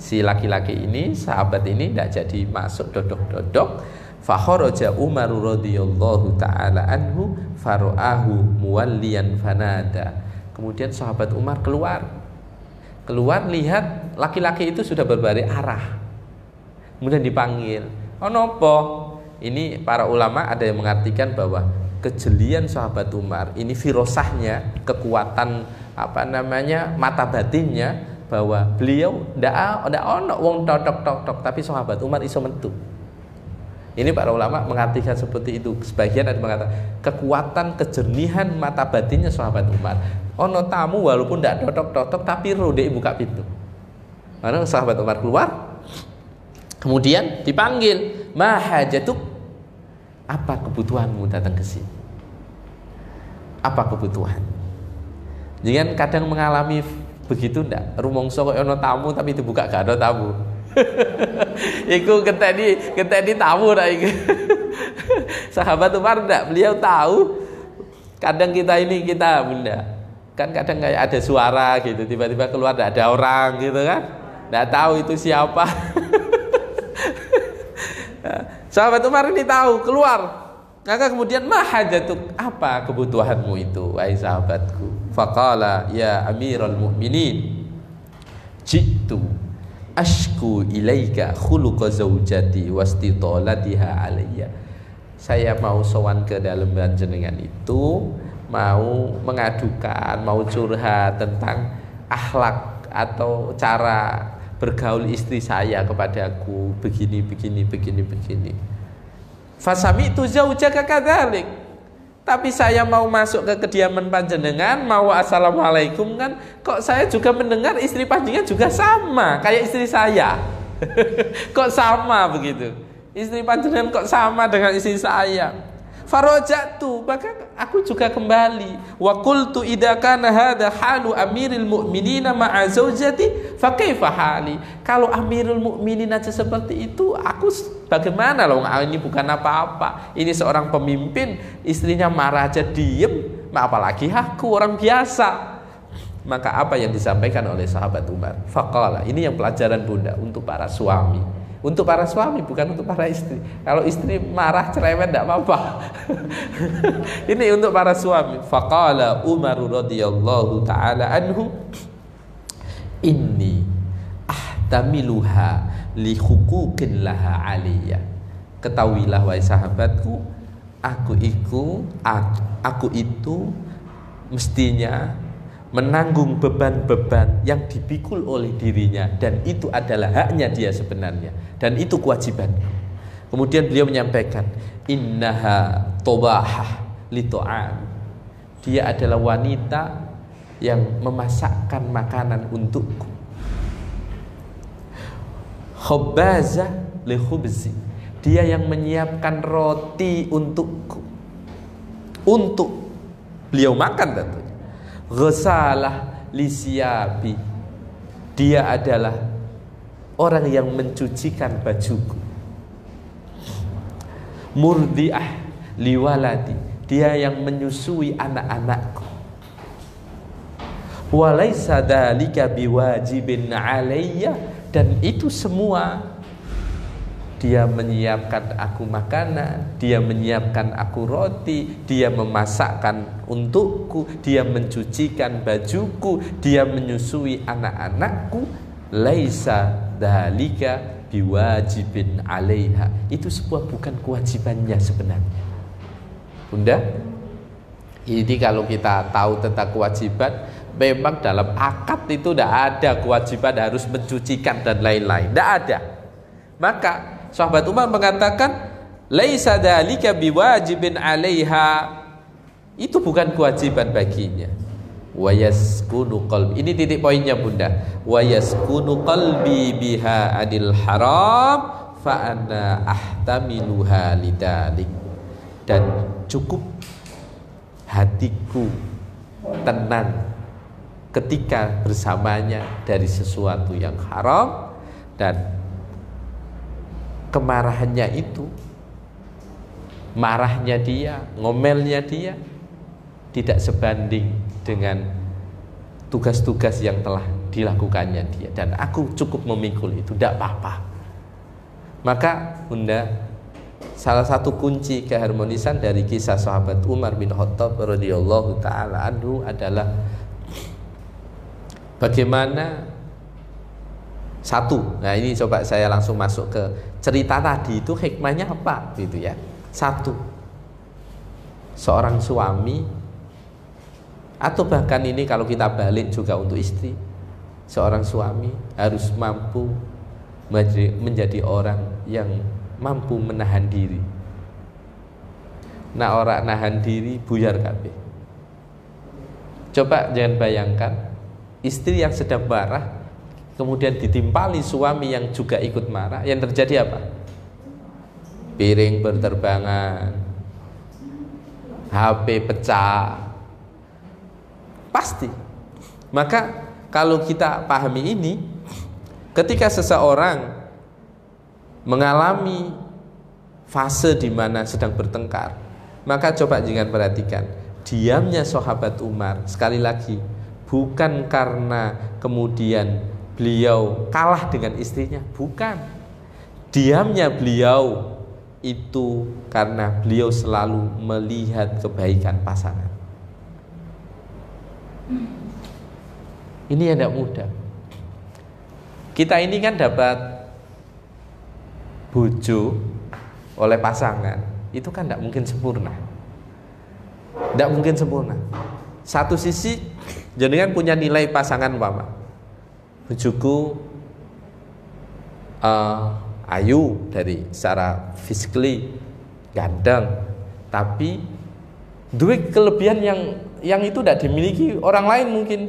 Si laki-laki ini, sahabat ini tidak jadi masuk dodok-dodok. Fakharaja Umar radhiyallahu taala anhu faraahu muwalliyan fanada. Kemudian sahabat Umar keluar lihat laki-laki itu sudah berbalik arah. Kemudian dipanggil, "Oh nopo?" Ini para ulama ada yang mengartikan bahwa kejelian sahabat Umar ini firosahnya, kekuatan mata batinnya, bahwa beliau ndak ono wong tok tapi sahabat Umar iso metu. Ini para ulama mengartikan seperti itu. Sebagian ada mengatakan kekuatan kejernihan mata batinnya sahabat Umar. Ono tamu walaupun ndak tok tapi rode buka pintu. Karena sahabat Umar keluar, kemudian dipanggil, "Mahajatuk?" Apa kebutuhanmu datang ke sini? Apa kebutuhan? Jangan kadang mengalami begitu ndak? Rumongso kok ono tamu tapi dibuka gak ada tamu. Iku keteni tamu dah iku. Sahabat Umar ndak, beliau tahu. Kadang kita Bunda, kan kadang kayak ada suara gitu, tiba-tiba keluar ndak ada orang gitu kan? Ndak tahu itu siapa. Sahabat Umar ini tahu, keluar. Maka kemudian mahajatuk, apa kebutuhanmu itu wahai sahabatku? Faqala ya Amirul Mukminin jitu ashku ilaika khuluqa zaujati wastitolatiha alayya. Saya mau sowan ke dalam panjenengan itu, mau mengadukan, mau curhat tentang akhlak atau cara bergaul istri saya kepadaku, begini. Fasami'tu zaujaka kadzalik. Tapi saya mau masuk ke kediaman panjenengan, mau assalamualaikum kan, kok saya juga mendengar istri panjenengan juga sama kayak istri saya. Kok sama begitu? Istri panjenengan kok sama dengan istri saya? Farajatu, maka aku juga kembali. Wa qultu idza kana hadza halu amiril mu'minina ma'a zaujati fa kaifa hali? Kalau amirul mu'minin aja seperti itu, aku bagaimana loh? Ini bukan apa-apa. Ini seorang pemimpin, istrinya marah aja diem, apalagi aku orang biasa. Maka apa yang disampaikan oleh sahabat Umar? Faqala, ini yang pelajaran Bunda untuk para suami. Untuk para suami, bukan untuk para istri. Kalau istri marah cerewet tidak apa-apa. Ini untuk para suami. Faqala Umar radhiyallahu taala anhu, inni ahtamiluha li huquqin laha aliyya. Ketahuilah wahai sahabatku, aku itu mestinya menanggung beban-beban yang dipikul oleh dirinya, dan itu adalah haknya dia sebenarnya, dan itu kewajiban. Kemudian beliau menyampaikan, innaha tobahah li ta'am. Dia adalah wanita yang memasakkan makanan untukku. Khabbazah li khubzi. Dia yang menyiapkan roti untukku, untuk beliau makan tentunya. Ghasalah lisyabi. Dia adalah orang yang mencucikan bajuku. Murdiah liwaladi. Dia yang menyusui anak-anakku. Walaysa dzalika biwajibin alayya. Dan itu semua, dia menyiapkan aku makanan, dia menyiapkan aku roti, dia memasakkan untukku, dia mencucikan bajuku, dia menyusui anak-anakku. Laisa dzalika biwajibin 'alaiha. Itu sebuah bukan kewajibannya sebenarnya. Bunda, ini kalau kita tahu tentang kewajiban, memang dalam akad itu tidak ada kewajiban harus mencucikan dan lain-lain, tidak ada. Maka sahabat Umar mengatakan, laisa dzalika biwajibin 'alaiha. Itu bukan kewajiban baginya. Wa yaskunu qalbi. Ini titik poinnya Bunda. Wa yaskunu qalbi biha adil haram fa ana ahtamiluha lidalik. Dan cukup hatiku tenang ketika bersamanya dari sesuatu yang haram, dan kemarahannya itu, marahnya dia, ngomelnya dia tidak sebanding dengan tugas-tugas yang telah dilakukannya dia, dan aku cukup memikul itu, tidak apa-apa. Maka Bunda, salah satu kunci keharmonisan dari kisah sahabat Umar bin Khattab radhiyallahu taala anhu adalah bagaimana satu. Nah, ini coba saya langsung masuk ke cerita tadi, itu hikmahnya apa gitu ya. Satu, seorang suami, atau bahkan ini kalau kita balik juga untuk istri, seorang suami harus mampu menjadi orang yang mampu menahan diri. Nah, orang nahan diri buyar kabeh. Coba jangan bayangkan istri yang sedang marah kemudian ditimpali suami yang juga ikut marah, yang terjadi apa? Piring berterbangan, HP pecah, pasti. Maka kalau kita pahami ini, ketika seseorang mengalami fase di mana sedang bertengkar, maka coba jangan perhatikan diamnya sahabat Umar. Sekali lagi, bukan karena kemudian beliau kalah dengan istrinya, bukan. Diamnya beliau itu karena beliau selalu melihat kebaikan pasangan. Ini yang tidak mudah. Kita ini kan dapat bojo oleh pasangan, itu kan tidak mungkin sempurna. Tidak mungkin sempurna. Satu sisi jenengan punya nilai pasangan umpama, bojoku ayu dari secara physically ganteng, tapi duit kelebihan yang itu tidak dimiliki orang lain mungkin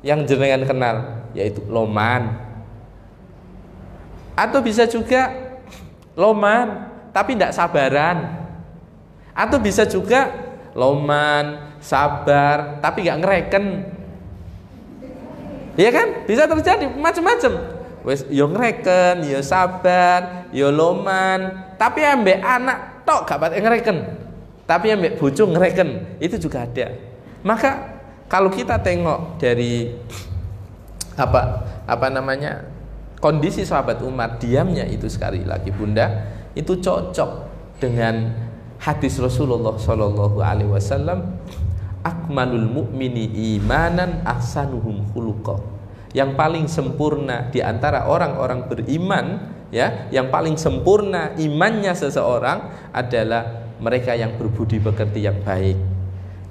yang jenengan kenal, yaitu loman. Atau bisa juga loman tapi tidak sabaran. Atau bisa juga loman, sabar tapi nggak ngereken. Iya kan? Bisa terjadi macam-macam. Wes yo ngereken, yo sabar, yo loman, tapi ambek anak tok gak pati ngereken. Tapi ambek bojo ngereken, itu juga ada. Maka kalau kita tengok dari apa namanya? Kondisi sahabat Umar, diamnya itu sekali lagi Bunda, itu cocok dengan hadis Rasulullah Shallallahu Alaihi Wasallam, akmalul mu'mini imanan ahsanuhum khuluqa. Yang paling sempurna di antara orang-orang beriman, ya, yang paling sempurna imannya seseorang adalah mereka yang berbudi pekerti yang baik.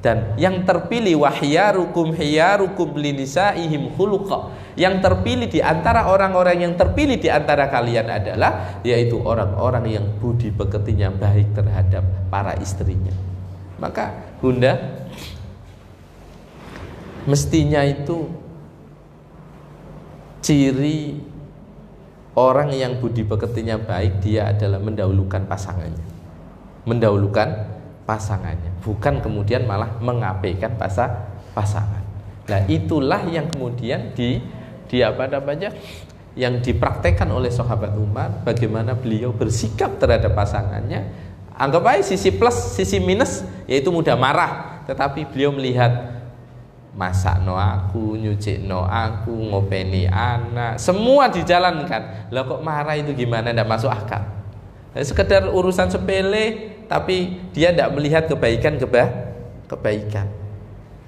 Dan yang terpilih wahyarukum hiyarukum linisaihim khuluqa. Yang terpilih di antara orang-orang yang terpilih di antara kalian adalah yaitu orang-orang yang budi pekertinya baik terhadap para istrinya. Maka Bunda, mestinya itu ciri orang yang budi pekertinya baik, dia adalah mendahulukan pasangannya. Mendahulukan pasangannya, bukan kemudian malah mengabaikan pasangan. Nah, itulah yang kemudian yang dipraktekkan oleh sahabat Umar, bagaimana beliau bersikap terhadap pasangannya. Anggap aja sisi plus, sisi minus, yaitu mudah marah, tetapi beliau melihat masak no aku, nyuci no aku, ngopeni anak, semua dijalankan. Lah kok marah itu gimana? Tidak masuk akal. Sekedar urusan sepele, tapi dia tidak melihat kebaikan.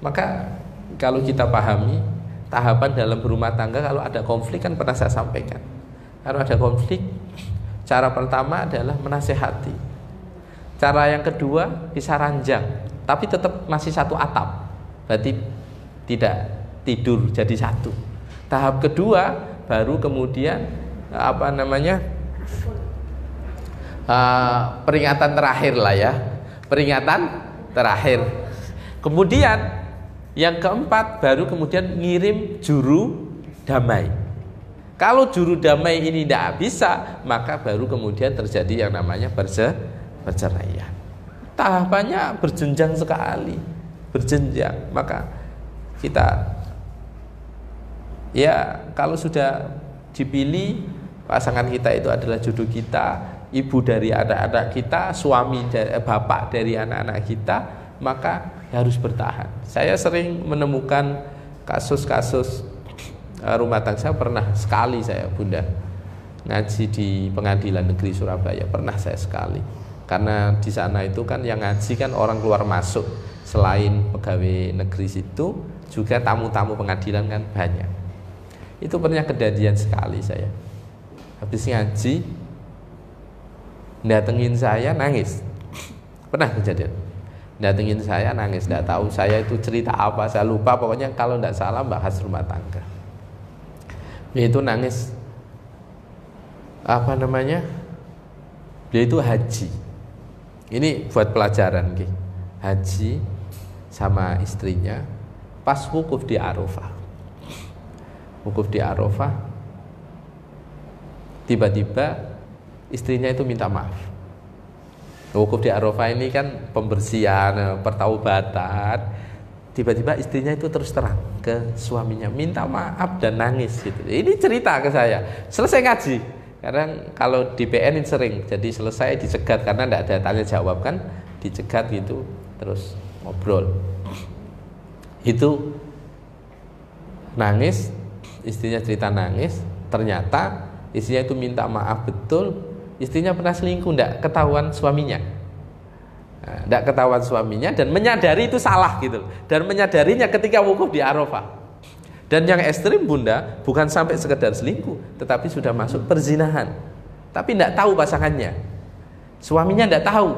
Maka kalau kita pahami tahapan dalam berumah tangga, kalau ada konflik kan pernah saya sampaikan. Kalau ada konflik, cara pertama adalah menasehati. Cara yang kedua bisa ranjang, tapi tetap masih satu atap. Berarti tidak tidur jadi satu. Tahap kedua baru kemudian peringatan terakhir lah ya, peringatan terakhir. Kemudian yang keempat baru kemudian ngirim juru damai. Kalau juru damai ini tidak bisa, maka baru kemudian terjadi yang namanya perceraian. Tahapannya berjenjang sekali, berjenjang. Maka kita ya kalau sudah dipilih pasangan kita itu adalah jodoh kita, ibu dari anak-anak kita, suami dari, bapak dari anak-anak kita, maka harus bertahan. Saya sering menemukan kasus-kasus rumah tangga. Saya pernah sekali Bunda ngaji di Pengadilan Negeri Surabaya, pernah saya sekali. Karena di sana itu kan yang ngaji kan orang keluar masuk, selain pegawai negeri situ juga tamu-tamu pengadilan kan banyak. Itu pernah kejadian sekali saya. Habis ngaji datengin saya nangis. Pernah kejadian. Datengin saya nangis, tidak tahu saya itu cerita apa, saya lupa, pokoknya kalau tidak salah bahas rumah tangga. Dia itu nangis dia itu haji. Ini buat pelajaran haji sama istrinya pas wukuf di Arafah. Wukuf di Arafah, tiba-tiba istrinya itu minta maaf. Wukuf di Arafah ini kan pembersihan, pertaubatan. Tiba-tiba istrinya itu terus terang ke suaminya, minta maaf dan nangis gitu. Ini cerita ke saya. Selesai ngaji. Kadang kalau di PN ini sering, jadi selesai dicegat karena tidak ada tanya jawab kan, dicegat gitu, terus ngobrol. Itu nangis, istrinya cerita nangis, ternyata istrinya itu minta maaf betul. Istrinya pernah selingkuh, tidak ketahuan suaminya. Tidak ketahuan suaminya dan menyadari itu salah gitu. Dan menyadarinya ketika wukuf di Arafah. Dan yang ekstrim Bunda, bukan sampai sekedar selingkuh, tetapi sudah masuk perzinahan. Tapi tidak tahu pasangannya. Suaminya tidak tahu.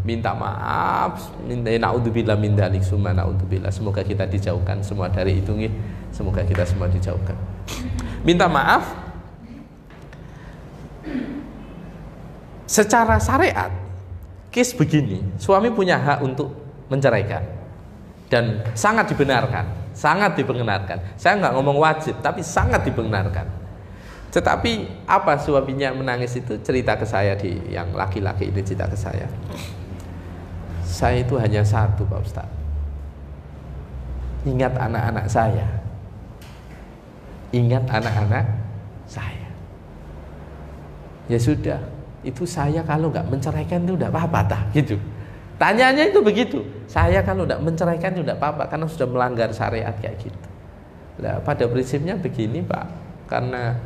Minta maaf, minta naudzubillah min dzalik, summa naudzubillah. Semoga kita dijauhkan semua dari itu nggih. Semoga kita semua dijauhkan. Minta maaf. Secara syariat, case begini, suami punya hak untuk menceraikan dan sangat dibenarkan. Sangat dibenarkan. Saya nggak ngomong wajib, tapi sangat dibenarkan. Tetapi apa suaminya menangis itu cerita ke saya, yang laki-laki ini cerita ke saya. Saya itu hanya satu, Pak Ustaz. Ingat anak-anak saya. Ingat anak-anak saya. Ya sudah, itu saya kalau nggak menceraikan itu udah apa-apa dah, gitu. Tanyanya itu begitu. Saya kalau tidak menceraikan itu tidak apa-apa karena sudah melanggar syariat kayak gitu. Nah, pada prinsipnya begini Pak, karena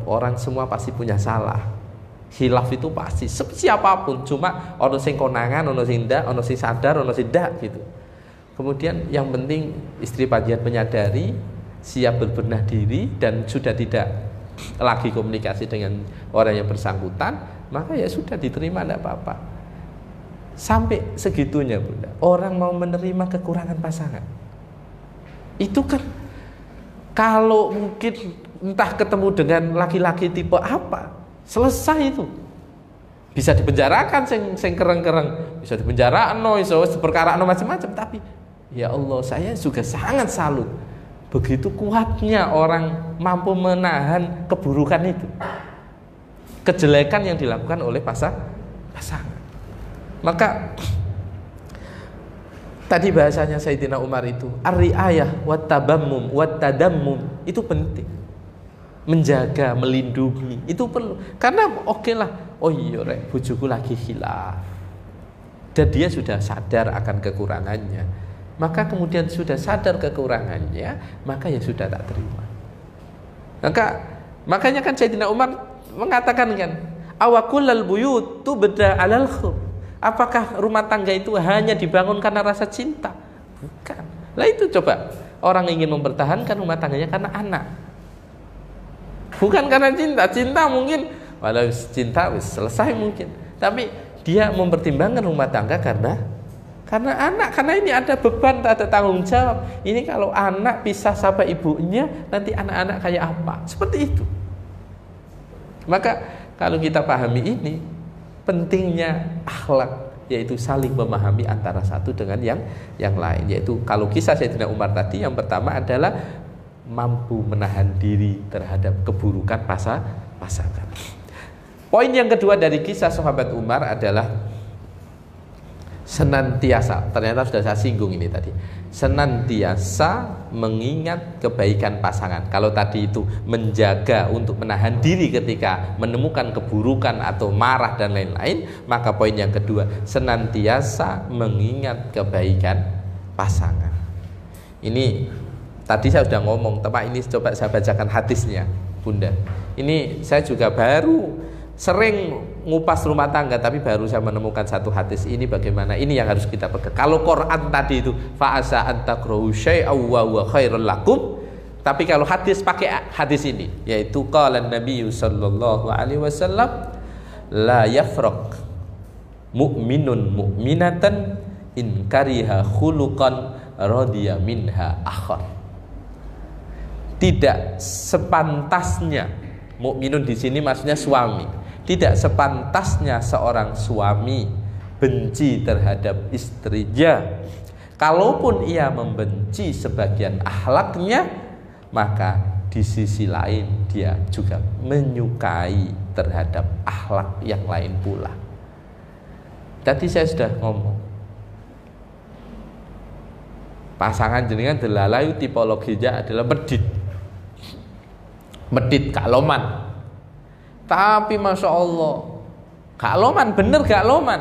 orang semua pasti punya salah. Khilaf itu pasti siapapun, cuma ono sing konangan, ono sing ndak, ono sing sadar, ono sing ndak gitu. Kemudian yang penting istri panjenengan menyadari, siap berbenah diri dan sudah tidak lagi komunikasi dengan orang yang bersangkutan, maka ya sudah diterima, tidak apa-apa. Sampai segitunya Bunda, orang mau menerima kekurangan pasangan. Itu kan kalau mungkin entah ketemu dengan laki-laki tipe apa, selesai itu. Bisa dipenjarakan sing kereng-kereng, bisa dipenjarakan iso perkara macam-macam, tapi ya Allah, saya juga sangat salut. Begitu kuatnya orang mampu menahan keburukan itu. Kejelekan yang dilakukan oleh pasangan. Maka tadi bahasanya Sayyidina Umar itu ar-riayah wat-tabammum wat-tadammum itu penting. Menjaga, melindungi itu perlu. Karena lah, oh iya rek, bojoku lagi khilaf. Dan dia sudah sadar akan kekurangannya. Maka kemudian sudah sadar kekurangannya, maka ya sudah tak terima. Makanya kan Sayyidina Umar mengatakan kan, awakullal buyut tubda 'alal khub. Apakah rumah tangga itu hanya dibangun karena rasa cinta? Bukan. Lah itu coba, orang ingin mempertahankan rumah tangganya karena anak. Bukan karena cinta. Cinta mungkin walau cinta selesai mungkin. Tapi dia mempertimbangkan rumah tangga karena anak, karena ini ada beban, ada tanggung jawab. Ini kalau anak pisah sama ibunya, nanti anak-anak kayak apa? Seperti itu. Maka kalau kita pahami ini, pentingnya akhlak, yaitu saling memahami antara satu dengan yang lain. Yaitu kalau kisah Sayyidina Umar tadi, yang pertama adalah mampu menahan diri terhadap keburukan pasangan. Poin yang kedua dari kisah sahabat Umar adalah senantiasa, ternyata sudah saya singgung ini tadi, senantiasa mengingat kebaikan pasangan. Kalau tadi itu menjaga untuk menahan diri ketika menemukan keburukan atau marah dan lain-lain, maka poin yang kedua, senantiasa mengingat kebaikan pasangan. Ini tadi saya sudah ngomong, tapi ini coba saya bacakan hadisnya Bunda. Ini saya juga baru sering ngupas rumah tangga, tapi baru saya menemukan satu hadis ini bagaimana ini yang harus kita pegang. Kalau Quran tadi itu fa'asa an takrahu syai'aw wa huwa khairul lakum, tapi kalau hadis pakai hadis ini, yaitu qala Nabi sallallahu alaihi wasallam la yafraq mu'minun mu'minatan in kariha khuluqan radiya minha akhar. Tidak sepantasnya, mukminun di sini maksudnya suami. Tidak sepantasnya seorang suami benci terhadap istrinya. Kalaupun ia membenci sebagian akhlaknya, maka di sisi lain dia juga menyukai terhadap akhlak yang lain pula. Tadi saya sudah ngomong, pasangan jenengan delalayu tipologinya adalah medit kaloman. Tapi Masya Allah, Kak Loman, bener Kak Loman.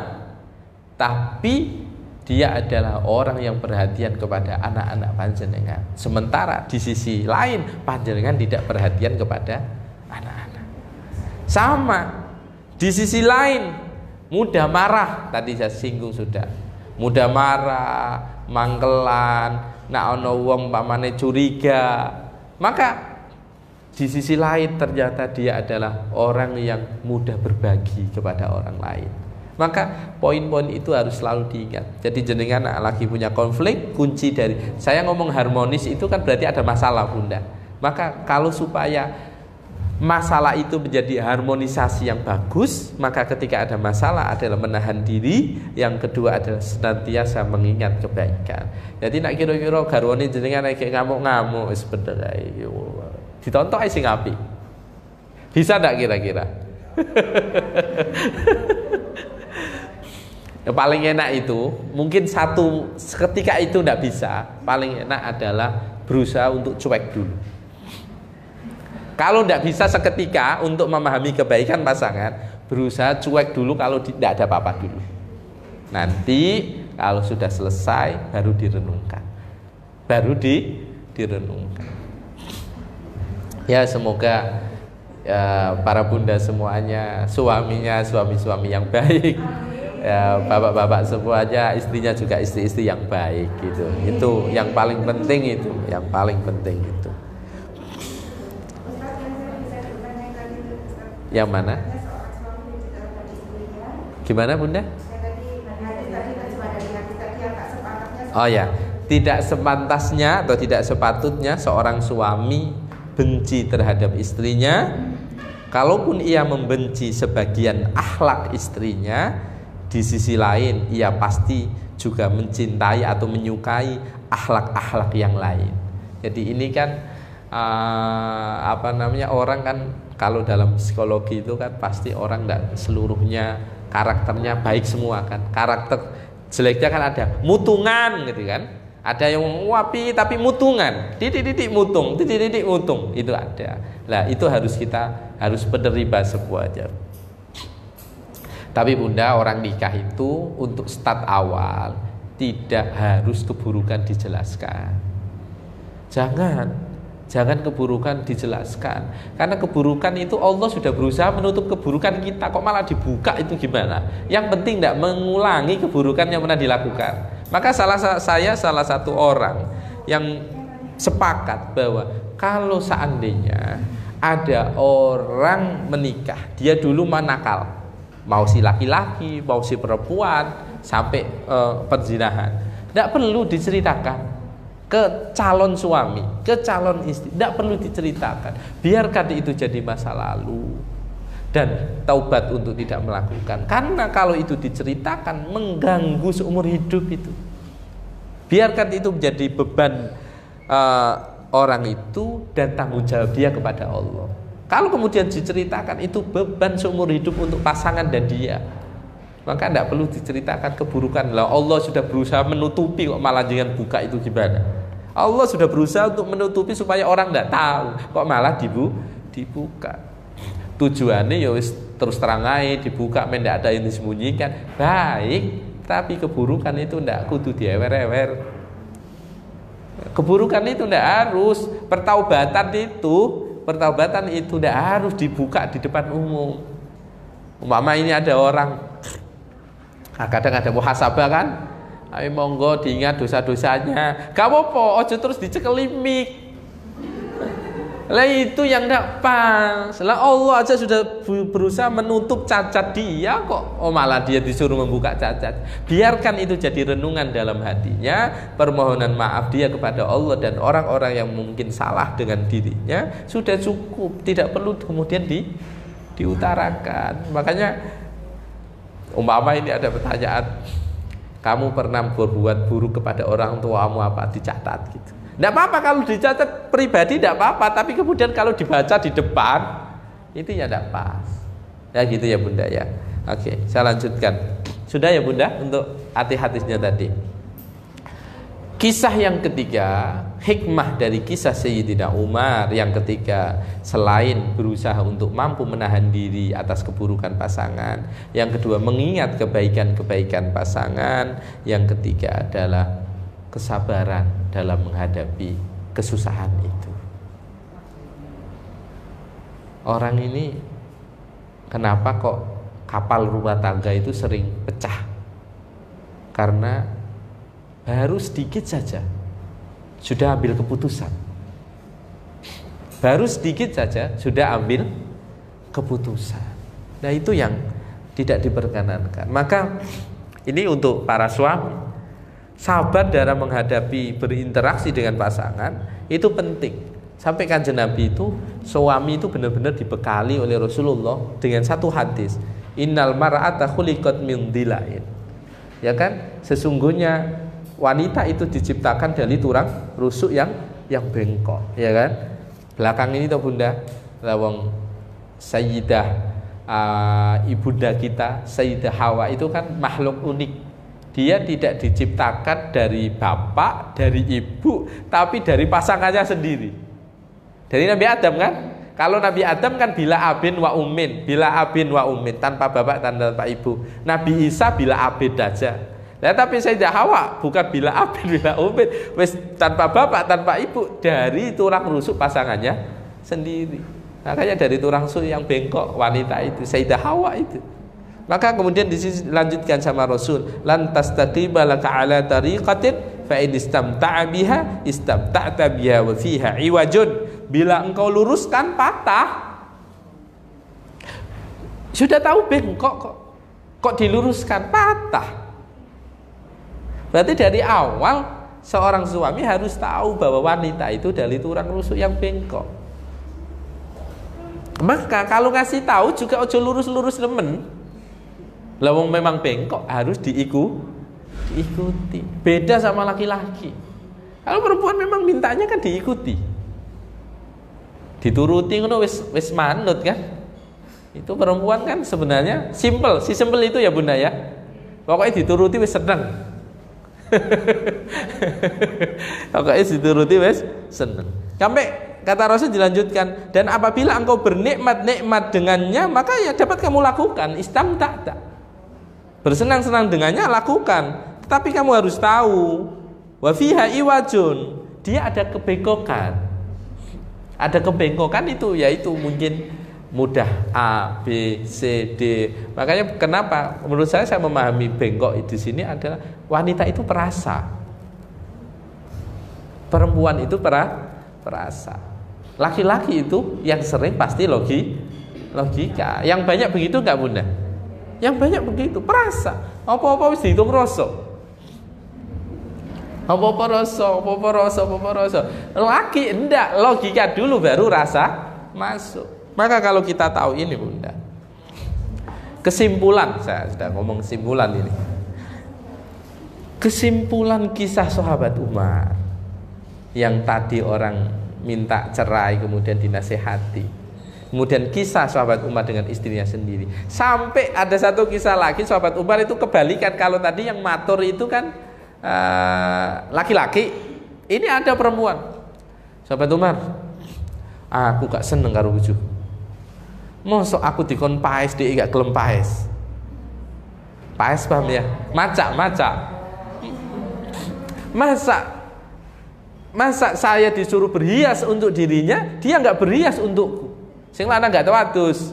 Tapi dia adalah orang yang perhatian kepada anak-anak panjenengan. Sementara di sisi lain panjenengan tidak perhatian kepada anak-anak. Sama, di sisi lain mudah marah. Tadi saya singgung sudah. Mudah marah, mangkelan, Nak ono wong pamane curiga, maka di sisi lain ternyata dia adalah orang yang mudah berbagi kepada orang lain. Maka poin-poin itu harus selalu diingat. Jadi jenengan lagi punya konflik, kunci dari saya ngomong harmonis itu kan berarti ada masalah, Bunda. Maka kalau supaya masalah itu menjadi harmonisasi yang bagus, maka ketika ada masalah adalah menahan diri. Yang kedua adalah senantiasa mengingat kebaikan. Jadi nak kira-kira garwane jenengan kayak ngamuk-ngamuk wis bener ae. Ditonton ae sing apik. Bisa ndak kira-kira? Ya, paling enak itu mungkin satu ketika itu ndak bisa, paling enak adalah berusaha untuk cuek dulu. Kalau tidak bisa seketika untuk memahami kebaikan pasangan, berusaha cuek dulu kalau tidak ada apa-apa dulu. Nanti kalau sudah selesai baru direnungkan. Direnungkan. Ya semoga ya, para bunda semuanya, suaminya suami-suami yang baik. Ya, bapak-bapak semuanya, istrinya juga istri-istri yang baik gitu. Itu yang paling penting itu, yang paling penting itu. Yang mana? Gimana Bunda? Oh ya, tidak sepantasnya atau tidak sepatutnya seorang suami benci terhadap istrinya. Kalaupun ia membenci sebagian akhlak istrinya, di sisi lain ia pasti juga mencintai atau menyukai akhlak-akhlak yang lain. Jadi ini kan orang kan kalau dalam psikologi itu kan pasti orang tidak seluruhnya karakternya baik semua kan. Karakter jeleknya kan ada mutungan gitu kan. Ada yang wapi tapi mutungan, titik-titik mutung, titik-titik mutung, itu ada. Lah itu harus menerima semuanya. Tapi Bunda, orang nikah itu untuk start awal tidak harus keburukan dijelaskan. Jangan keburukan dijelaskan. Karena keburukan itu Allah sudah berusaha menutup keburukan kita, kok malah dibuka, itu gimana? Yang penting tidak mengulangi keburukan yang pernah dilakukan. Maka salah satu orang yang sepakat bahwa kalau seandainya ada orang menikah, dia dulu manakal, mau si laki-laki, mau si perempuan, sampai perzinahan, tidak perlu diceritakan ke calon suami, ke calon istri, tidak perlu diceritakan. Biarkan itu jadi masa lalu dan taubat untuk tidak melakukan. Karena kalau itu diceritakan mengganggu seumur hidup itu. Biarkan itu menjadi beban orang itu dan tanggung jawab dia kepada Allah. Kalau kemudian diceritakan itu beban seumur hidup untuk pasangan dan dia, maka tidak perlu diceritakan keburukan. Lah Allah sudah berusaha menutupi, kok malah jangan buka, itu gimana? Allah sudah berusaha untuk menutupi supaya orang tidak tahu, kok malah dibuka. Tujuannya ya terus terang aja dibuka, tidak ada yang disembunyikan. Baik, tapi keburukan itu tidak kudu diewer-ewer. Keburukan itu tidak harus, pertaubatan itu tidak harus dibuka di depan umum. Umpama ini ada orang, kadang ada muhasabah kan, ayo monggo diingat dosa-dosanya, gak apa-apa, ojo terus dicekeli mik. Lah itu yang tidak pas. Lah Allah aja sudah berusaha menutup cacat dia, kok malah dia disuruh membuka cacat. Biarkan itu jadi renungan dalam hatinya, permohonan maaf dia kepada Allah dan orang-orang yang mungkin salah dengan dirinya, sudah cukup, tidak perlu kemudian diutarakan. Makanya umpama ini ada pertanyaan, kamu pernah berbuat buruk kepada orang tuamu apa, dicatat gitu. Tidak apa-apa kalau dicatat pribadi, tidak apa-apa. Tapi kemudian kalau dibaca di depan, itu ya tidak pas. Ya gitu ya Bunda ya. Oke, saya lanjutkan. Sudah ya Bunda untuk hati-hatinya tadi. Kisah yang ketiga, hikmah dari kisah Sayyidina Umar yang ketiga, selain berusaha untuk mampu menahan diri atas keburukan pasangan, yang kedua mengingat kebaikan-kebaikan pasangan, yang ketiga adalah kesabaran dalam menghadapi kesusahan itu. Orang ini kenapa kok kapal rumah tangga itu sering pecah? Karena baru sedikit saja sudah ambil keputusan. Baru sedikit saja sudah ambil keputusan. Nah itu yang tidak diperkenankan. Maka ini untuk para suami, sabar dalam menghadapi berinteraksi dengan pasangan itu penting. Sampai Kanjeng Nabi itu, suami itu benar-benar dibekali oleh Rasulullah dengan satu hadis, innal mar'ata khuliqat min dilain. Ya kan, sesungguhnya wanita itu diciptakan dari tulang rusuk yang bengkok, ya kan. Belakang ini toh Bunda, lawang Sayyidah ibunda kita Sayyidah Hawa itu kan makhluk unik. Dia tidak diciptakan dari bapak, dari ibu, tapi dari pasangannya sendiri. Dari Nabi Adam kan? Kalau Nabi Adam kan bila abin wa ummin, tanpa bapak tanpa ibu. Nabi Isa bila abid aja. Nah, tapi Sayyidah Hawa bukan bila abin bila ummin, wis tanpa bapak tanpa ibu, dari tulang rusuk pasangannya sendiri. Makanya dari tulang rusuk yang bengkok wanita itu Sayyidah Hawa itu. Maka kemudian dilanjutkan sama Rasul, lan tastaqima laka ala tariqatin fa in istamta'a biha istamta'ta biha wa fiha iwajun. Bila engkau luruskan patah, sudah tahu bengkok kok diluruskan patah. Berarti dari awal seorang suami harus tahu bahwa wanita itu dari tulang rusuk yang bengkok. Maka kalau ngasih tahu juga ojo lurus-lurus nemen. Lawang memang bengkok harus diikuti. Beda sama laki-laki. Kalau perempuan memang mintanya kan diikuti. Dituruti ngono wis manut kan. Itu perempuan kan sebenarnya simple itu ya Bunda ya. Pokoknya dituruti wis seneng. Pokoknya dituruti wis seneng. Sampai kata Rasul dilanjutkan, dan apabila engkau bernikmat-nikmat dengannya, maka ya dapat kamu lakukan istamta'ta. Bersenang-senang dengannya lakukan. Tapi kamu harus tahu wa fiha iwajun, dia ada kebengkokan. Ada kebengkokan itu yaitu mungkin mudah A, B, C, D. Makanya kenapa menurut saya memahami bengkok di sini adalah wanita itu perasa. Perempuan itu perasa. Laki-laki itu yang sering pasti logika. Yang banyak begitu enggak Bunda? Yang banyak begitu, perasa. Apa-apa wis dihitung rasa. Apa-apa rasa. Laki enggak, logika dulu baru rasa masuk. Maka kalau kita tahu ini Bunda, kesimpulan, saya sudah ngomong kesimpulan ini. Kesimpulan kisah sahabat Umar yang tadi orang minta cerai kemudian dinasehati. Kemudian kisah sahabat Umar dengan istrinya sendiri. Sampai ada satu kisah lagi sahabat Umar itu kebalikan. Kalau tadi yang matur itu kan laki-laki, ini ada perempuan. Sahabat Umar, aku gak seneng karo bojo. Mosok aku dikon paes dhek gak gelem paes. Paes paham ya? Maca. Masa saya disuruh berhias untuk dirinya, dia gak berhias untukku. Sing lanang gak tawadus.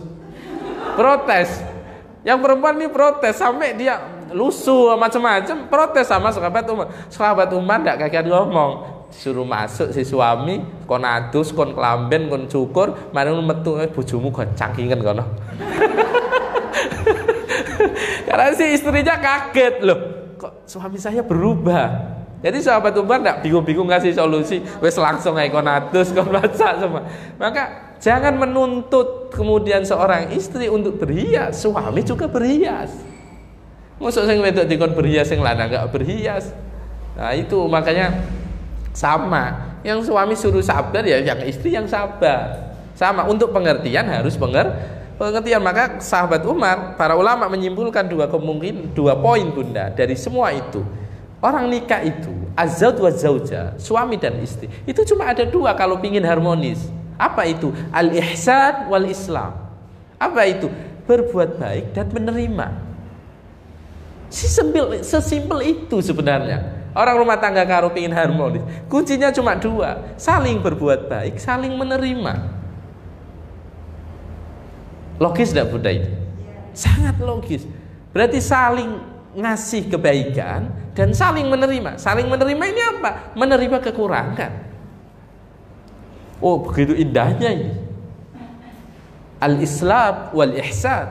Protes. Yang perempuan ini protes sampai dia lusuh macam-macam, protes sama sahabat Umar. Sahabat Umar ndak kaget ngomong, suruh masuk si suami, kon adus, kon kelamben, kon cukur, mari metu bojomu kon cangkingan kono. Karena si istrinya kaget, loh, kok suami saya berubah. Jadi sahabat Umar ndak bingung-bingung ngasih solusi, wes langsung ae kon adus, kon masak semua. Maka jangan menuntut kemudian seorang istri untuk berhias, suami juga berhias. Mosok sing wedok dikon berhias, sing lanang gak berhias. Nah itu makanya sama. Yang suami suruh sabar ya yang istri yang sabar. Sama, untuk pengertian harus pengertian. Maka sahabat Umar, para ulama menyimpulkan dua poin Bunda dari semua itu. Orang nikah itu az-zawj wa zauja, suami dan istri. Itu cuma ada dua kalau pingin harmonis. Apa itu? Al-ihsan wal Islam. Apa itu? Berbuat baik dan menerima. Sesimpel itu sebenarnya. Orang rumah tangga kalau ingin harmonis, kuncinya cuma dua: saling berbuat baik, saling menerima. Logis tidak Bunda itu? Sangat logis. Berarti saling ngasih kebaikan dan saling menerima. Saling menerima ini apa? Menerima kekurangan. Oh, begitu indahnya ini. Al-Islam wal ihsan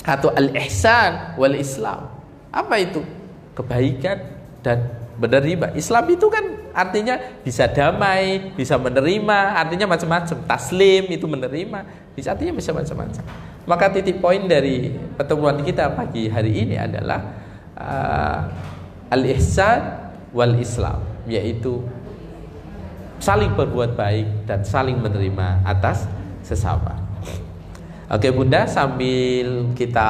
atau al-ihsan wal Islam. Apa itu? Kebaikan dan menerima. Islam itu kan artinya bisa damai, bisa menerima, artinya macam-macam. Taslim itu menerima, bisa artinya bisa macam-macam. Maka titik poin dari pertemuan kita pagi hari ini adalah al-ihsan wal Islam, yaitu saling berbuat baik dan saling menerima atas sesama. Oke Bunda, sambil kita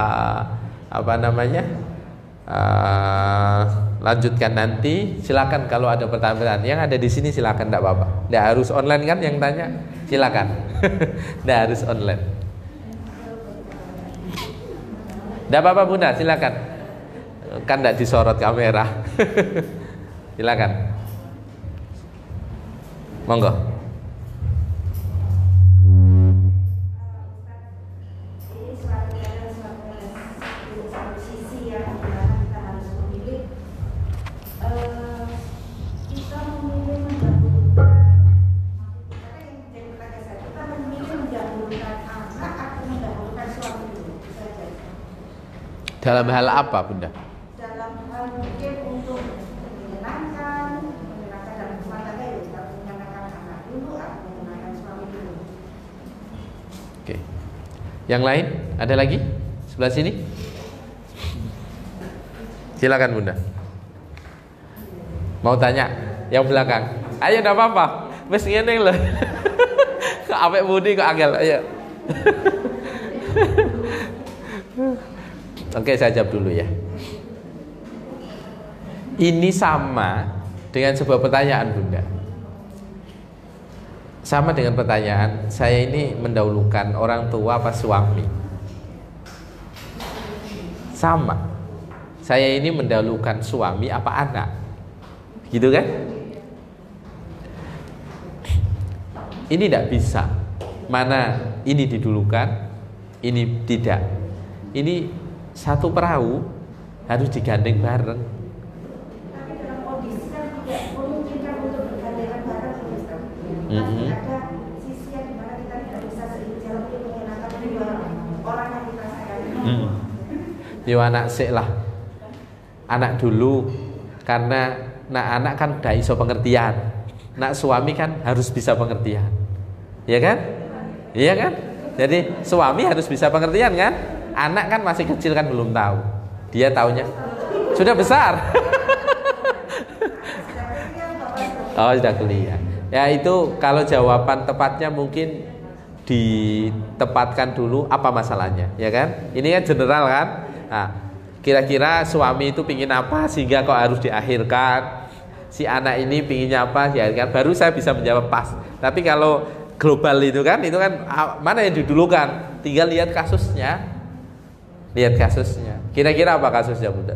lanjutkan nanti, silakan kalau ada pertanyaan yang ada di sini silakan, tidak apa-apa. Tidak harus online kan yang tanya, silakan. Tidak harus online. Tidak apa-apa Bunda, silakan. Kan tidak disorot kamera. Silakan. Monggo. Dalam hal apa Bunda? Dalam hal mungkin untuk menyenangkan dalam rumah tangga itu, menyenangkan anak dulu atau menyenangkan suami dulu. Oke. Yang lain ada lagi? Sebelah sini. Silakan Bunda. Mau tanya? Yang belakang. Ayo enggak apa-apa. Wis ngene lho. Kok awake budi kok angel. Ayo. Oke, saya jawab dulu ya. Ini sama dengan sebuah pertanyaan Bunda. Sama dengan pertanyaan, saya ini mendahulukan orang tua apa suami? Sama. Saya ini mendahulukan suami apa anak? Gitu kan? Ini tidak bisa. Mana ini didulukan, ini tidak. Ini satu perahu harus digandeng bareng. Tapi dalam kondisi kan tidak memungkinkan untuk bergandengan bareng, Ustaz. Pasti ada sisi yang dimana kita tidak bisa seiring untuk menyenangkan dua orang yang kita sayangi. Yo anak sik lah. Anak dulu, karena anak kan udah iso pengertian. Nak suami kan harus bisa pengertian. Iya kan? Iya kan? Jadi suami harus bisa pengertian kan? Anak kan masih kecil kan belum tahu. Dia taunya sudah besar. Oh, sudah kuliah. Ya itu kalau jawaban tepatnya mungkin ditempatkan dulu apa masalahnya, ya kan? Ini kan general kan? Nah, kira-kira suami itu pingin apa sehingga kok harus diakhirkan? Si anak ini pinginnya apa diakhirkan? Baru saya bisa menjawab pas. Tapi kalau global itu kan mana yang didulukan? Tinggal lihat kasusnya. Lihat kasusnya. Kira-kira apa kasusnya Bunda?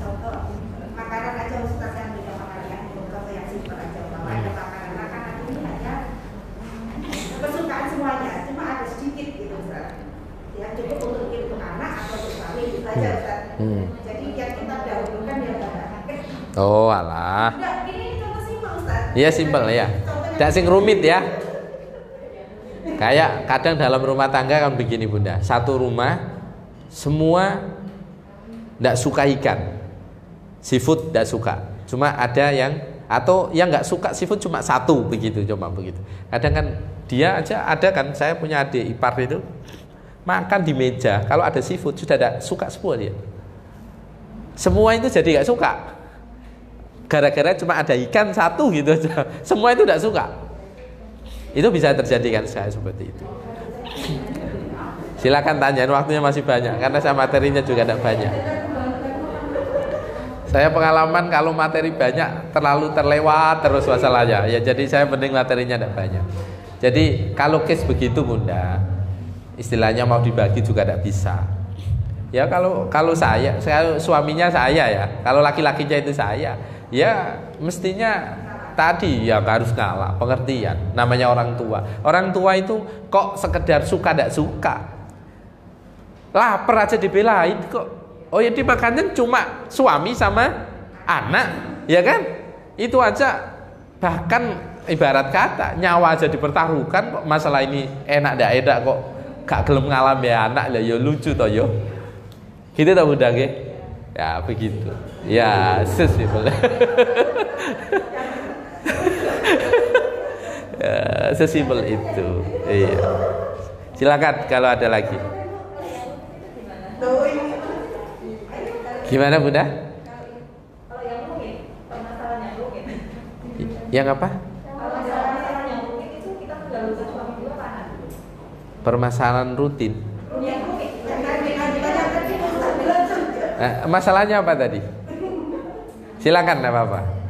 Contoh makanan aja Ustaz yang beda makanan, contoh yang simpel aja. Ada makanan ini hanya kesukaan semuanya, cuma ada sedikit gitu Ustaz. Ya cukup untuk anak atau untuk suami itu aja Ustaz. Jadi yang kita dahulukan yang anak. Oh alah. Enggak, ini contoh simpel Ustaz. Iya simpel ya. Tidak sing rumit ya. Kayak kadang dalam rumah tangga kan begini Bunda. Satu rumah semua tidak suka ikan, seafood tidak suka. Cuma ada yang atau yang nggak suka seafood cuma satu begitu, cuma begitu. Kadang kan dia aja ada kan. Saya punya adik ipar itu makan di meja kalau ada seafood sudah tidak suka semua dia. Semua itu jadi nggak suka. Gara-gara cuma ada ikan satu gitu aja. Semua itu tidak suka. Itu bisa terjadi kan saya seperti itu. Silakan tanya, waktunya masih banyak karena saya materinya juga tidak banyak. Saya pengalaman kalau materi banyak terlalu terlewat terus masalahnya. Ya jadi saya mending materinya tidak banyak. Jadi kalau case begitu Bunda, istilahnya mau dibagi juga tidak bisa. Ya kalau saya suaminya saya ya, kalau laki-lakinya itu saya, ya mestinya tadi yang harus ngalah pengertian. Namanya orang tua. Orang tua itu kok sekedar suka tidak suka. lapar aja dibelain kok. Oh ya dimakannya cuma suami sama anak, ya kan? Itu aja bahkan ibarat kata nyawa aja dipertaruhkan kok. Masalah ini enak ndak enak kok gak gelem ngalami anak lah ya lucu toh yo. Gitu toh Bunda nggih? Ya begitu. Ya sesimpel. Ya, sesimpel itu. Iya. Silakan kalau ada lagi. Gimana Bunda? Kalau yang rumit, permasalahan yang rumit. Yang apa? Kalau permasalahan yang rumit itu kita mendahulukan suami dulu apa anak? Permasalahan rutin. Yang rumit. Masalahnya apa tadi? Silakan, enggak apa-apa.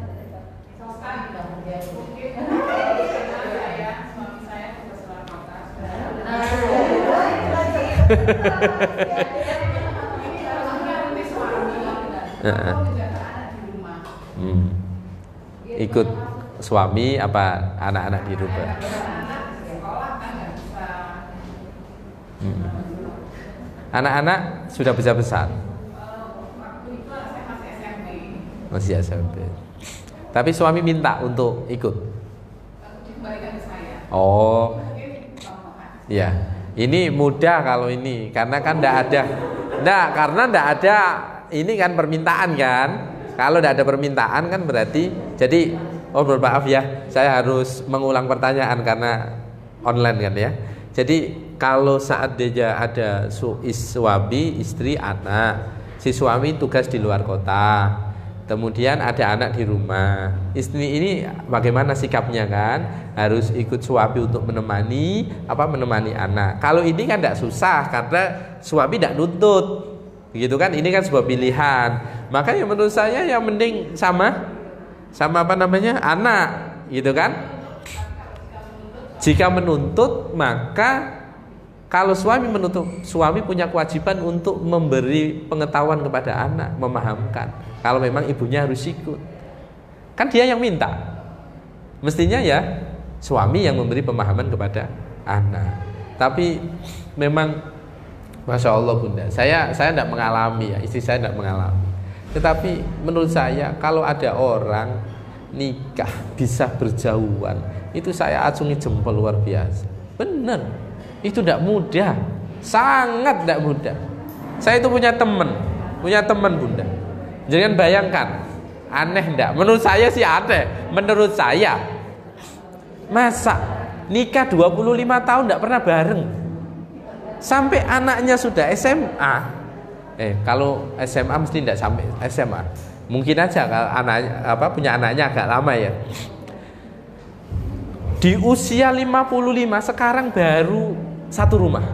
Ikut suami apa anak-anak di rumah? Anak-anak sudah besar-besar. Masih SMP. Tapi suami minta untuk ikut. Oh, ya. Ini mudah kalau ini, karena kan karena ndak ada ini kan permintaan kan. Kalau ndak ada permintaan kan berarti jadi maaf ya, saya harus mengulang pertanyaan karena online kan ya. Jadi kalau saat dia ada suami, istri, anak, si suami tugas di luar kota, kemudian ada anak di rumah, istri ini bagaimana sikapnya kan? Harus ikut suami untuk menemani anak. Kalau ini kan tidak susah karena suami tidak nuntut, begitu kan? Ini kan sebuah pilihan. Makanya menurut saya yang mending sama anak, gitu kan? Jika menuntut maka kalau suami menuntut, suami punya kewajiban untuk memberi pengetahuan kepada anak, memahamkan. Kalau memang ibunya harus ikut, kan dia yang minta. Mestinya ya suami yang memberi pemahaman kepada anak. Tapi memang Masya Allah Bunda, saya tidak mengalami ya, istri saya tidak mengalami. Tetapi menurut saya kalau ada orang nikah bisa berjauhan, itu saya acungi jempol luar biasa. Benar, itu tidak mudah, sangat tidak mudah. Saya itu punya teman Bunda. Jangan bayangkan, aneh enggak? Menurut saya sih aneh. Menurut saya, masa nikah 25 tahun enggak pernah bareng, sampai anaknya sudah SMA. Kalau SMA mesti enggak sampai SMA. Mungkin aja kalau anaknya punya anaknya agak lama ya. Di usia 55 sekarang baru satu rumah.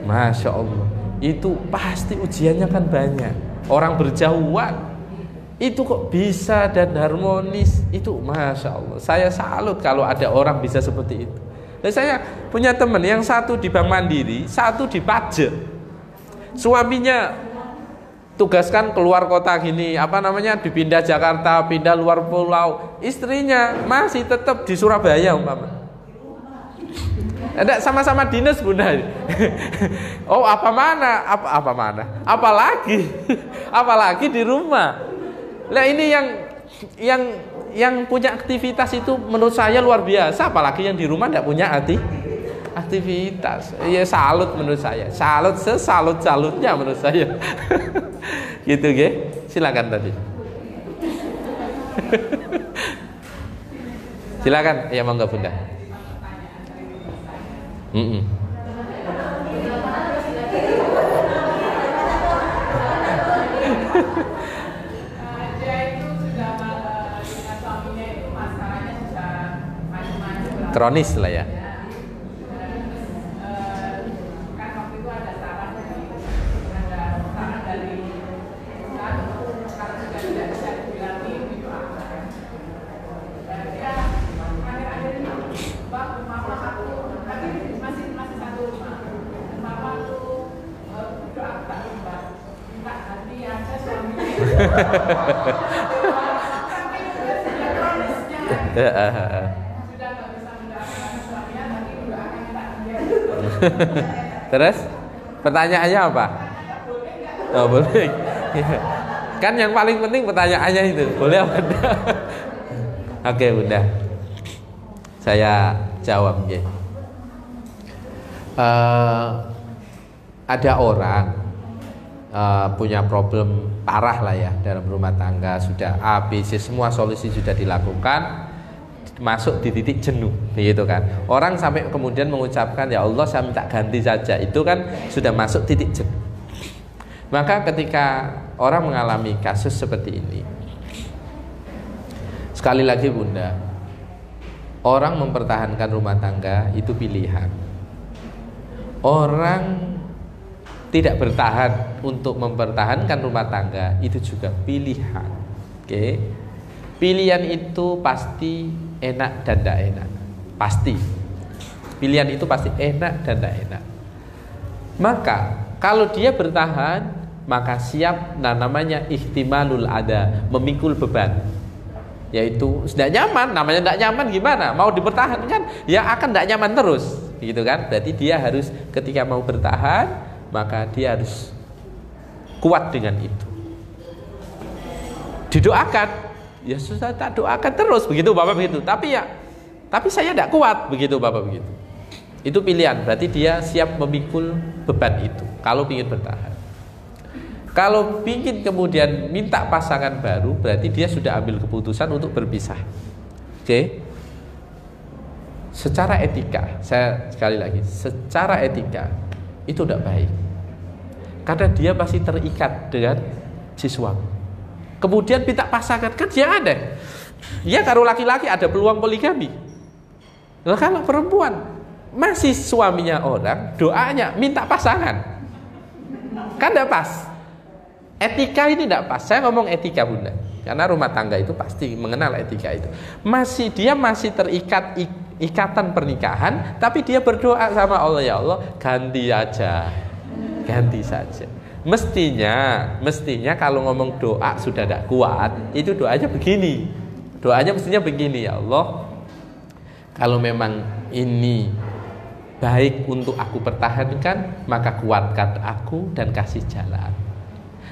Masya Allah, itu pasti ujiannya kan banyak. Orang berjauhan itu kok bisa dan harmonis, itu Masya Allah. Saya salut kalau ada orang bisa seperti itu. Dan saya punya teman yang satu di Bank Mandiri, satu di Pajak. Suaminya tugaskan keluar kota gini, dipindah Jakarta, pindah luar pulau. Istrinya masih tetap di Surabaya umpama. Ada sama-sama dinas Bunda. Oh apa mana? Apalagi di rumah. Nah ini yang punya aktivitas itu menurut saya luar biasa. Apalagi yang di rumah tidak punya aktivitas. Ya salut menurut saya. Salut-salutnya menurut saya. Gitu ge. Silakan tadi. Silakan. Ya monggo Bunda. Kronis lah ya. Terus Pertanyaannya apa? Oh, boleh. Kan yang paling penting pertanyaannya itu. Boleh apa enggak? Oke, Bunda. Saya jawab ya. Ada orang punya problem parah lah ya dalam rumah tangga, sudah A, B, C, semua solusi sudah dilakukan, masuk di titik jenuh, begitu kan? Orang sampai kemudian mengucapkan, ya Allah saya minta ganti saja, itu kan sudah masuk titik jenuh. Maka ketika orang mengalami kasus seperti ini, sekali lagi Bunda, orang mempertahankan rumah tangga itu pilihan. Orang tidak bertahan untuk mempertahankan rumah tangga itu juga pilihan. Oke. Pilihan itu pasti enak dan tidak enak. Pasti. Pilihan itu pasti enak dan tidak enak. Maka kalau dia bertahan, maka siap namanya ihtimalul ada, memikul beban. Yaitu tidak nyaman, namanya tidak nyaman gimana? Mau dipertahankan, ya akan tidak nyaman terus, gitu kan? Berarti dia harus ketika mau bertahan, maka dia harus kuat dengan itu. Didoakan, ya sudah tak doakan terus, begitu Bapak begitu. Tapi saya tidak kuat, begitu Bapak begitu. Itu pilihan, berarti dia siap memikul beban itu. Kalau ingin bertahan. Kalau ingin kemudian minta pasangan baru, berarti dia sudah ambil keputusan untuk berpisah. Oke? Secara etika, saya sekali lagi, secara etika itu tidak baik. Karena dia pasti terikat dengan si suami. Kemudian minta pasangan, kan dia aneh. Ya kalau laki-laki ada peluang poligami. Nah, kalau perempuan masih suaminya orang, doanya minta pasangan. Kan tidak pas. Etika ini tidak pas. Saya ngomong etika Bunda, karena rumah tangga itu pasti mengenal etika itu. Dia masih terikat ikatan pernikahan, tapi dia berdoa sama Allah, ya Allah ganti aja, ganti saja. Mestinya kalau ngomong doa sudah tidak kuat, itu doanya begini. Doanya mestinya begini, ya Allah, kalau memang ini baik untuk aku pertahankan, maka kuatkan aku dan kasih jalan.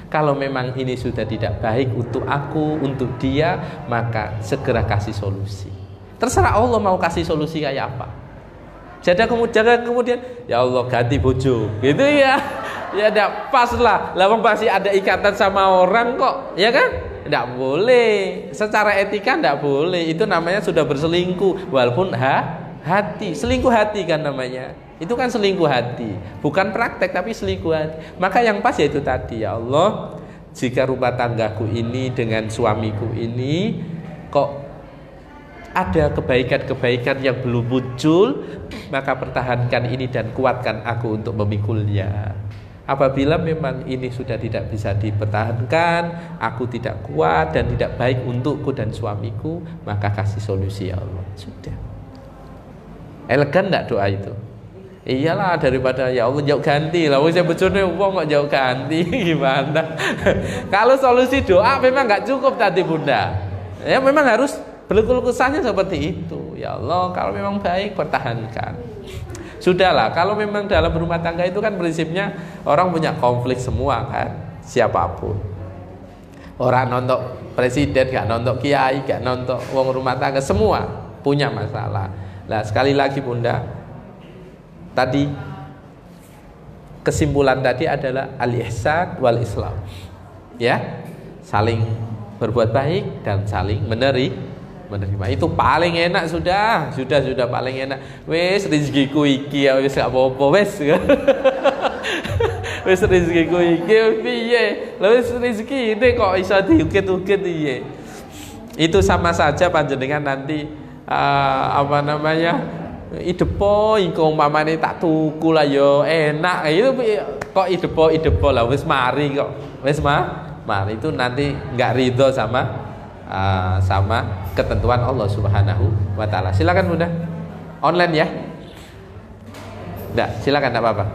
Kalau memang ini sudah tidak baik untuk aku, untuk dia, maka segera kasih solusi. Terserah Allah mau kasih solusi kayak apa. Jangan kemudian ya Allah ganti bojo, gitu ya. Ya tidak pas lah. Lawang pasti ada ikatan sama orang kok, ya kan? Tidak boleh. Secara etika tidak boleh. Itu namanya sudah berselingkuh, walaupun hati, selingkuh hati kan namanya. Itu kan selingkuh hati, bukan praktek tapi selingkuh hati. Maka yang pas yaitu tadi, ya Allah, jika rumah tanggaku ini dengan suamiku ini kok ada kebaikan-kebaikan yang belum muncul, maka pertahankan ini dan kuatkan aku untuk memikulnya. Apabila memang ini sudah tidak bisa dipertahankan, aku tidak kuat dan tidak baik untukku dan suamiku, maka kasih solusi, ya Allah. Sudah. Elegan enggak doa itu? Iyalah, daripada ya Allah jauh ganti lah. Saya bojone wong kok jauh ganti gimana? Kalau solusi doa memang enggak cukup tadi Bunda. Ya memang harus berkeluh kesahnya seperti itu. Ya Allah, kalau memang baik pertahankan. Sudahlah, kalau memang dalam rumah tangga itu kan prinsipnya orang punya konflik semua kan, siapapun. Orang nonton presiden, gak nonton kiai, gak nonton wong rumah tangga, semua punya masalah. Nah, sekali lagi Bunda, tadi kesimpulan tadi adalah al-ihsan wal islam. Ya, saling berbuat baik dan saling menerima. Itu paling enak sudah paling enak. Wes rezekiku iki ya wis gak apa-apa wes. Wis rezekiku iki piye? Lha wis rezeki ini kok iso diukit-ukit piye? Itu sama saja panjenengan nanti idepo engko umpamane tak tuku lah yo enak itu kok idepo lah wis mari kok. Wis mari itu nanti enggak ridho sama ketentuan Allah Subhanahu wa taala. Silakan Bunda. Online ya? Enggak, silakan enggak apa-apa.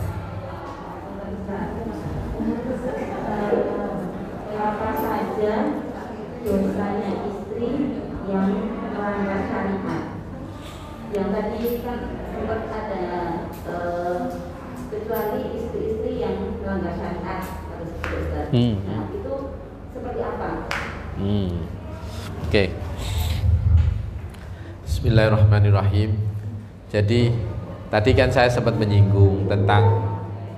Apa saja dosanya istri yang melanggar syariat? Yang tadi kan sempat ada kecuali istri-istri yang melanggar syariat harus Ustaz. Nah, itu seperti apa? Oke. Bismillahirrahmanirrahim. Jadi tadi kan saya sempat menyinggung tentang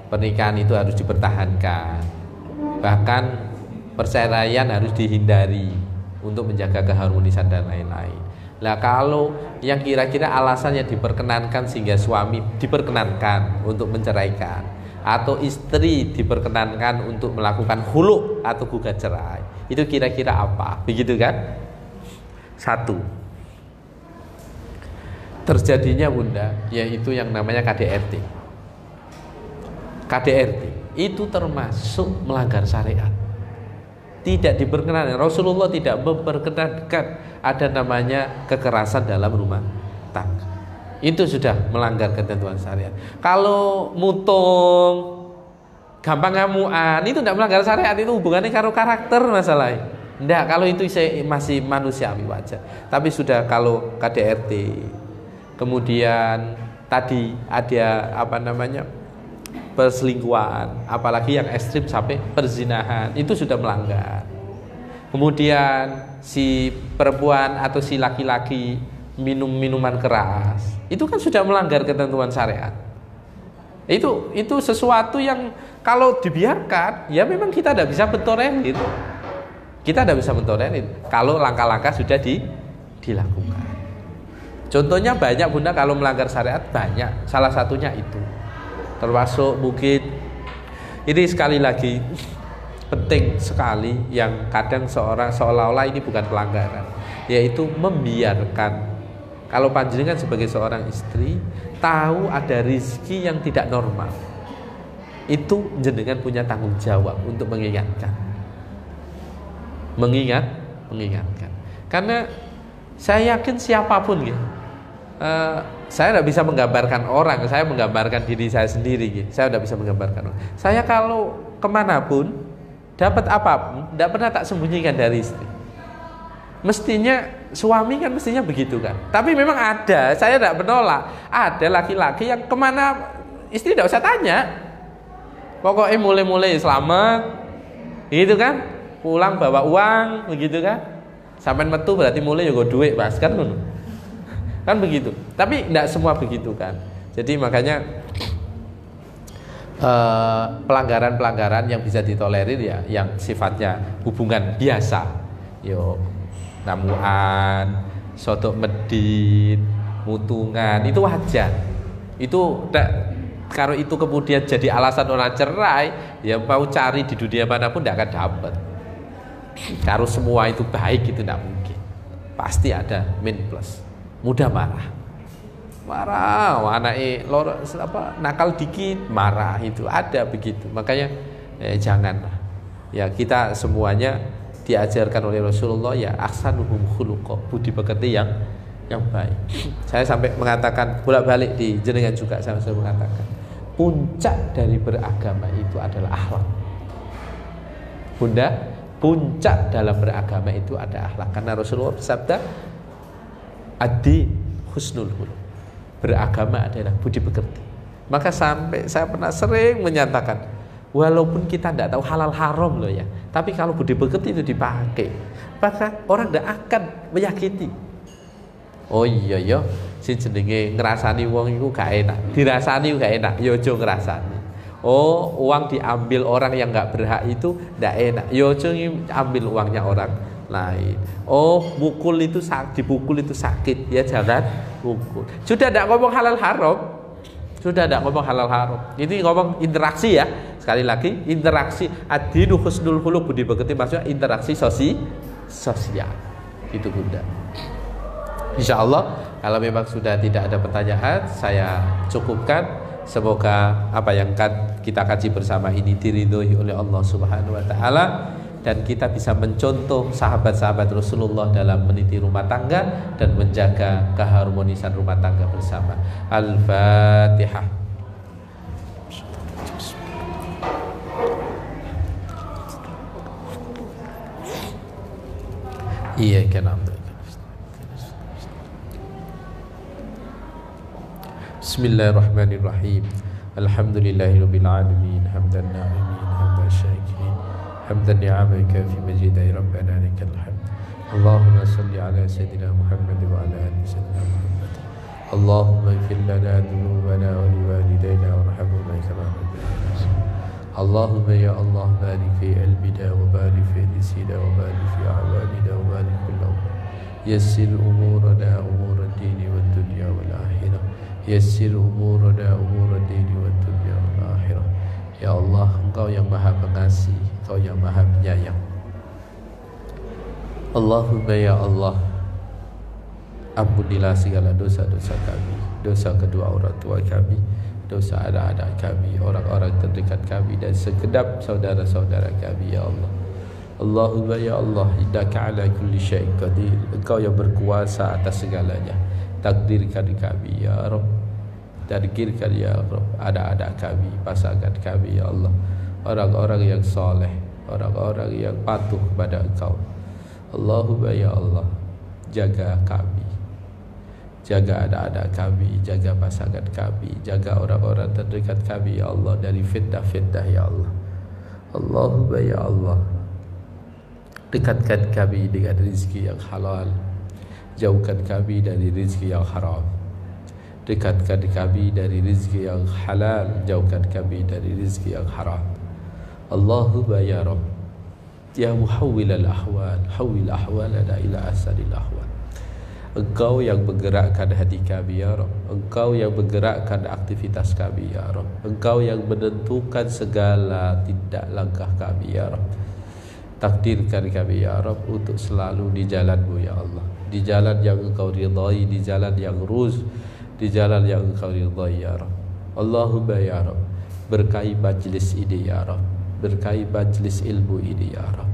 pernikahan itu harus dipertahankan. Bahkan perceraian harus dihindari untuk menjaga keharmonisan dan lain-lain. Nah, kalau yang kira-kira alasannya diperkenankan sehingga suami diperkenankan untuk menceraikan atau istri diperkenankan untuk melakukan khulu atau gugat cerai, itu kira-kira apa? Begitu kan? Satu, terjadinya Bunda, yaitu yang namanya KDRT. KDRT itu termasuk melanggar syariat. Tidak diperkenankan. Rasulullah tidak memperkenankan ada namanya kekerasan dalam rumah tangga. Itu sudah melanggar ketentuan syariat. Kalau mutung, gampang ngamuan, itu tidak melanggar syariat. Itu hubungannya karo karakter masalahnya. Tidak, kalau itu masih manusiawi wajar. Tapi sudah kalau KDRT, kemudian tadi ada apa namanya perselingkuhan, apalagi yang ekstrim sampai perzinahan, itu sudah melanggar. Kemudian si perempuan atau si laki-laki minum minuman keras, itu kan sudah melanggar ketentuan syariat. Itu sesuatu yang kalau dibiarkan, ya memang kita tidak bisa mentolerir. Kita tidak bisa mentolerir kalau langkah-langkah sudah dilakukan. Contohnya banyak Bunda, kalau melanggar syariat banyak. Salah satunya itu. Termasuk mungkin ini sekali lagi penting sekali yang kadang seolah-olah ini bukan pelanggaran, yaitu membiarkan. Kalau panjenengan sebagai seorang istri tahu ada rizki yang tidak normal, itu jenengan punya tanggung jawab untuk mengingatkan. Mengingatkan. Karena saya yakin siapapun ya, saya tidak bisa menggambarkan orang, saya menggambarkan diri saya sendiri gitu. Saya tidak bisa menggambarkan orang. Saya kalau kemanapun dapat apapun, tidak pernah tak sembunyikan dari istri. Mestinya suami kan mestinya begitu kan. Tapi memang ada, saya tidak menolak, ada laki-laki yang kemana istri tidak usah tanya, pokoknya mulai-mulai selamat, gitu kan, pulang bawa uang, begitu kan. Sampai metu berarti mulai juga duit pas kan, kan begitu. Tapi tidak semua begitu kan. Jadi makanya pelanggaran-pelanggaran yang bisa ditolerir ya yang sifatnya hubungan biasa, yo namuan, sodok medit, mutungan, itu wajar. Itu kalau itu kemudian jadi alasan orang cerai, ya mau cari di dunia manapun tidak akan dapat. Kalau semua itu baik itu tidak mungkin. Pasti ada min plus. Mudah marah, anaknya nakal dikit marah, itu ada begitu. Makanya janganlah. Ya kita semuanya diajarkan oleh Rasulullah ya ahsanuhum khuluqa, budi pekerti yang baik. Saya sampai mengatakan bolak-balik di jenengan juga saya selalu mengatakan puncak dari beragama itu adalah akhlak. Bunda, puncak dalam beragama itu ada akhlak. Karena Rasulullah bersabda ad-din husnul khuluq. Beragama adalah budi pekerti. Maka sampai saya pernah sering menyatakan, walaupun kita tidak tahu halal haram loh ya, tapi kalau budi pekerti itu dipakai, maka orang tidak akan menyakiti. Oh iya ya, si jenenge ngerasani wong iku gak enak, dirasani gak enak, yo aja ngerasani. Oh, uang diambil orang yang nggak berhak itu tidak enak, yo aja ambil uangnya orang lain. Oh, mukul itu dipukul itu sakit, ya jangan mukul. Sudah tidak ngomong halal haram, sudah tidak ngomong halal haram. Ini ngomong interaksi ya. Sekali lagi interaksi. Ad-dinu husnul khuluq, budi pekerti maksudnya interaksi sosial. Itu Bunda. Insya Allah kalau memang sudah tidak ada pertanyaan, saya cukupkan. Semoga apa yang kita kaji bersama ini diridhoi oleh Allah Subhanahu wa taala, dan kita bisa mencontoh sahabat-sahabat Rasulullah dalam meniti rumah tangga dan menjaga keharmonisan rumah tangga bersama. Al-Fatihah. Iya kan. Bismillahirrahmanirrahim. Alhamdulillahirabbil alamin hamdan na'imin hamdan syakirin hamdan ni'amaka fi majidai rabbana lakal hamd. Allahumma salli ala sayyidina Muhammad wa ala ali sayyidina Muhammad. Allahumma ighfir lana dhunubana wa liwalidayna warhamhuma kama rabbayana. Allahumma ya Allah barik fi ilmina wa barik fi rizqina wa barik fi a'malina wa barik kullu yassir umurana umur ad-din wad dunya wal akhirah. Yassir umurana umur ad-din wad dunya wal akhirah. Ya Allah, Engkau yang Maha Pengasih, Engkau yang Maha Penyayang. Allahumma ya Allah, ampunilah segala dosa-dosa kami, dosa kedua orang tua kami, dosa anak-anak kami, orang-orang terdekat kami, dan segenap saudara-saudara kami, ya Allah. Allahumma ya Allah, innaka ala kulli syai'in qadir. Engkau yang berkuasa atas segalanya. Takdirkan kami ya Rabb, takdirkan ya Rabb anak-anak kami, pasangan kami ya Allah, orang-orang yang soleh, orang-orang yang patuh kepada Engkau. Allahumma ya Allah, jaga kami, jaga anak-anak kami, jaga pasangan kami, jaga orang-orang terdekat kami ya Allah dari fitnah-fitnah ya Allah. Allahumma ya Allah, dekatkan kami dengan rezeki yang halal, jauhkan kami dari rezeki yang haram. Dekatkan kami dari rezeki yang halal, jauhkan kami dari rezeki yang haram. Allahumma ya Rabb, ya muhawwil al-ahwal, hawwil ahwalana ila ahsanil ahwal. Engkau yang menggerakkan hati kami ya Rabb, Engkau yang menggerakkan aktivitas kami ya Rabb, Engkau yang menentukan segala tindak langkah kami ya Rabb. Takdirkan kami ya Rabb untuk selalu di jalan-Mu ya Allah, di jalan yang Engkau ridhai, di jalan yang lurus, di jalan yang Engkau ridhai ya Rabb. Allahumma ya Rabb, berkahi majlis ini ya Rabb, berkahi majlis ilmu ini ya Rabb,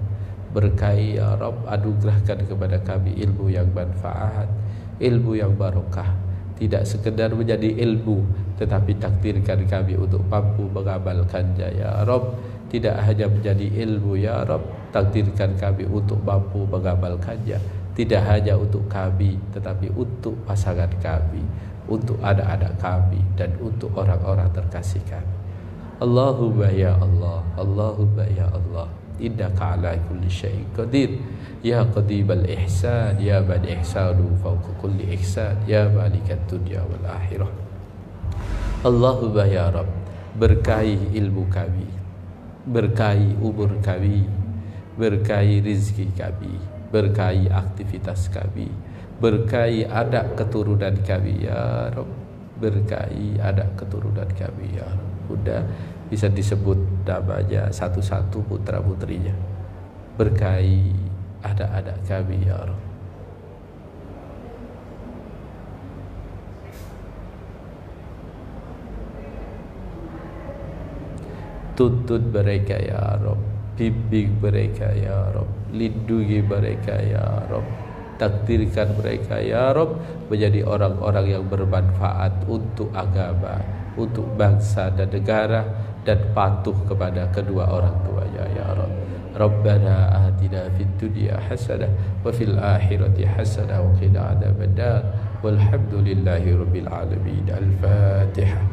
berkahi ya Rabb, anugerahkan kepada kami ilmu yang manfaat, ilmu yang barokah, tidak sekedar menjadi ilmu, tetapi takdirkan kami untuk mampu mengamalkannya ya Rabb. Tidak hanya menjadi ilmu ya Rabb, takdirkan kami untuk mampu mengamalkannya, tidak hanya untuk kami, tetapi untuk pasangan kami, untuk anak-anak kami, dan untuk orang-orang terkasih kami. Allahumma ya Allah, Allahumma ya Allah, innaka ala kulli syai'in qadir, ya qadibal ihsan, ya man ihsanu fawqa kulli ihsan, ya malikat dunya wal akhirah. Allahumma ya Rabb, berkahi ilmu kami, berkahi umur kami, berkahi rizki kami, berkahi aktivitas kami, berkahi anak keturunan kami ya Rabb, berkahi anak keturunan kami ya Rabb. Udah bisa disebut namanya satu-satu putra putrinya. Berkahi anak-anak kami ya Rabb. Tuntun mereka ya Rabb, bimbing mereka ya Rabb, lindungi mereka ya Rabb, takdirkan mereka ya Rabb menjadi orang-orang yang bermanfaat untuk agama, untuk bangsa dan negara, dan patuh kepada kedua orang tuanya ya Rabb. Rabbana atina fid dunya hasanah wa fil akhirati hasanah wa qina adzabannar. Walhamdulillahi rabbil alamin. Al-Fatihah.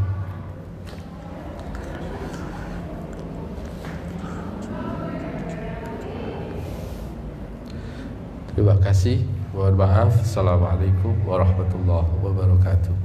Terima kasih. Mohon maaf. Assalamualaikum warahmatullahi wabarakatuh.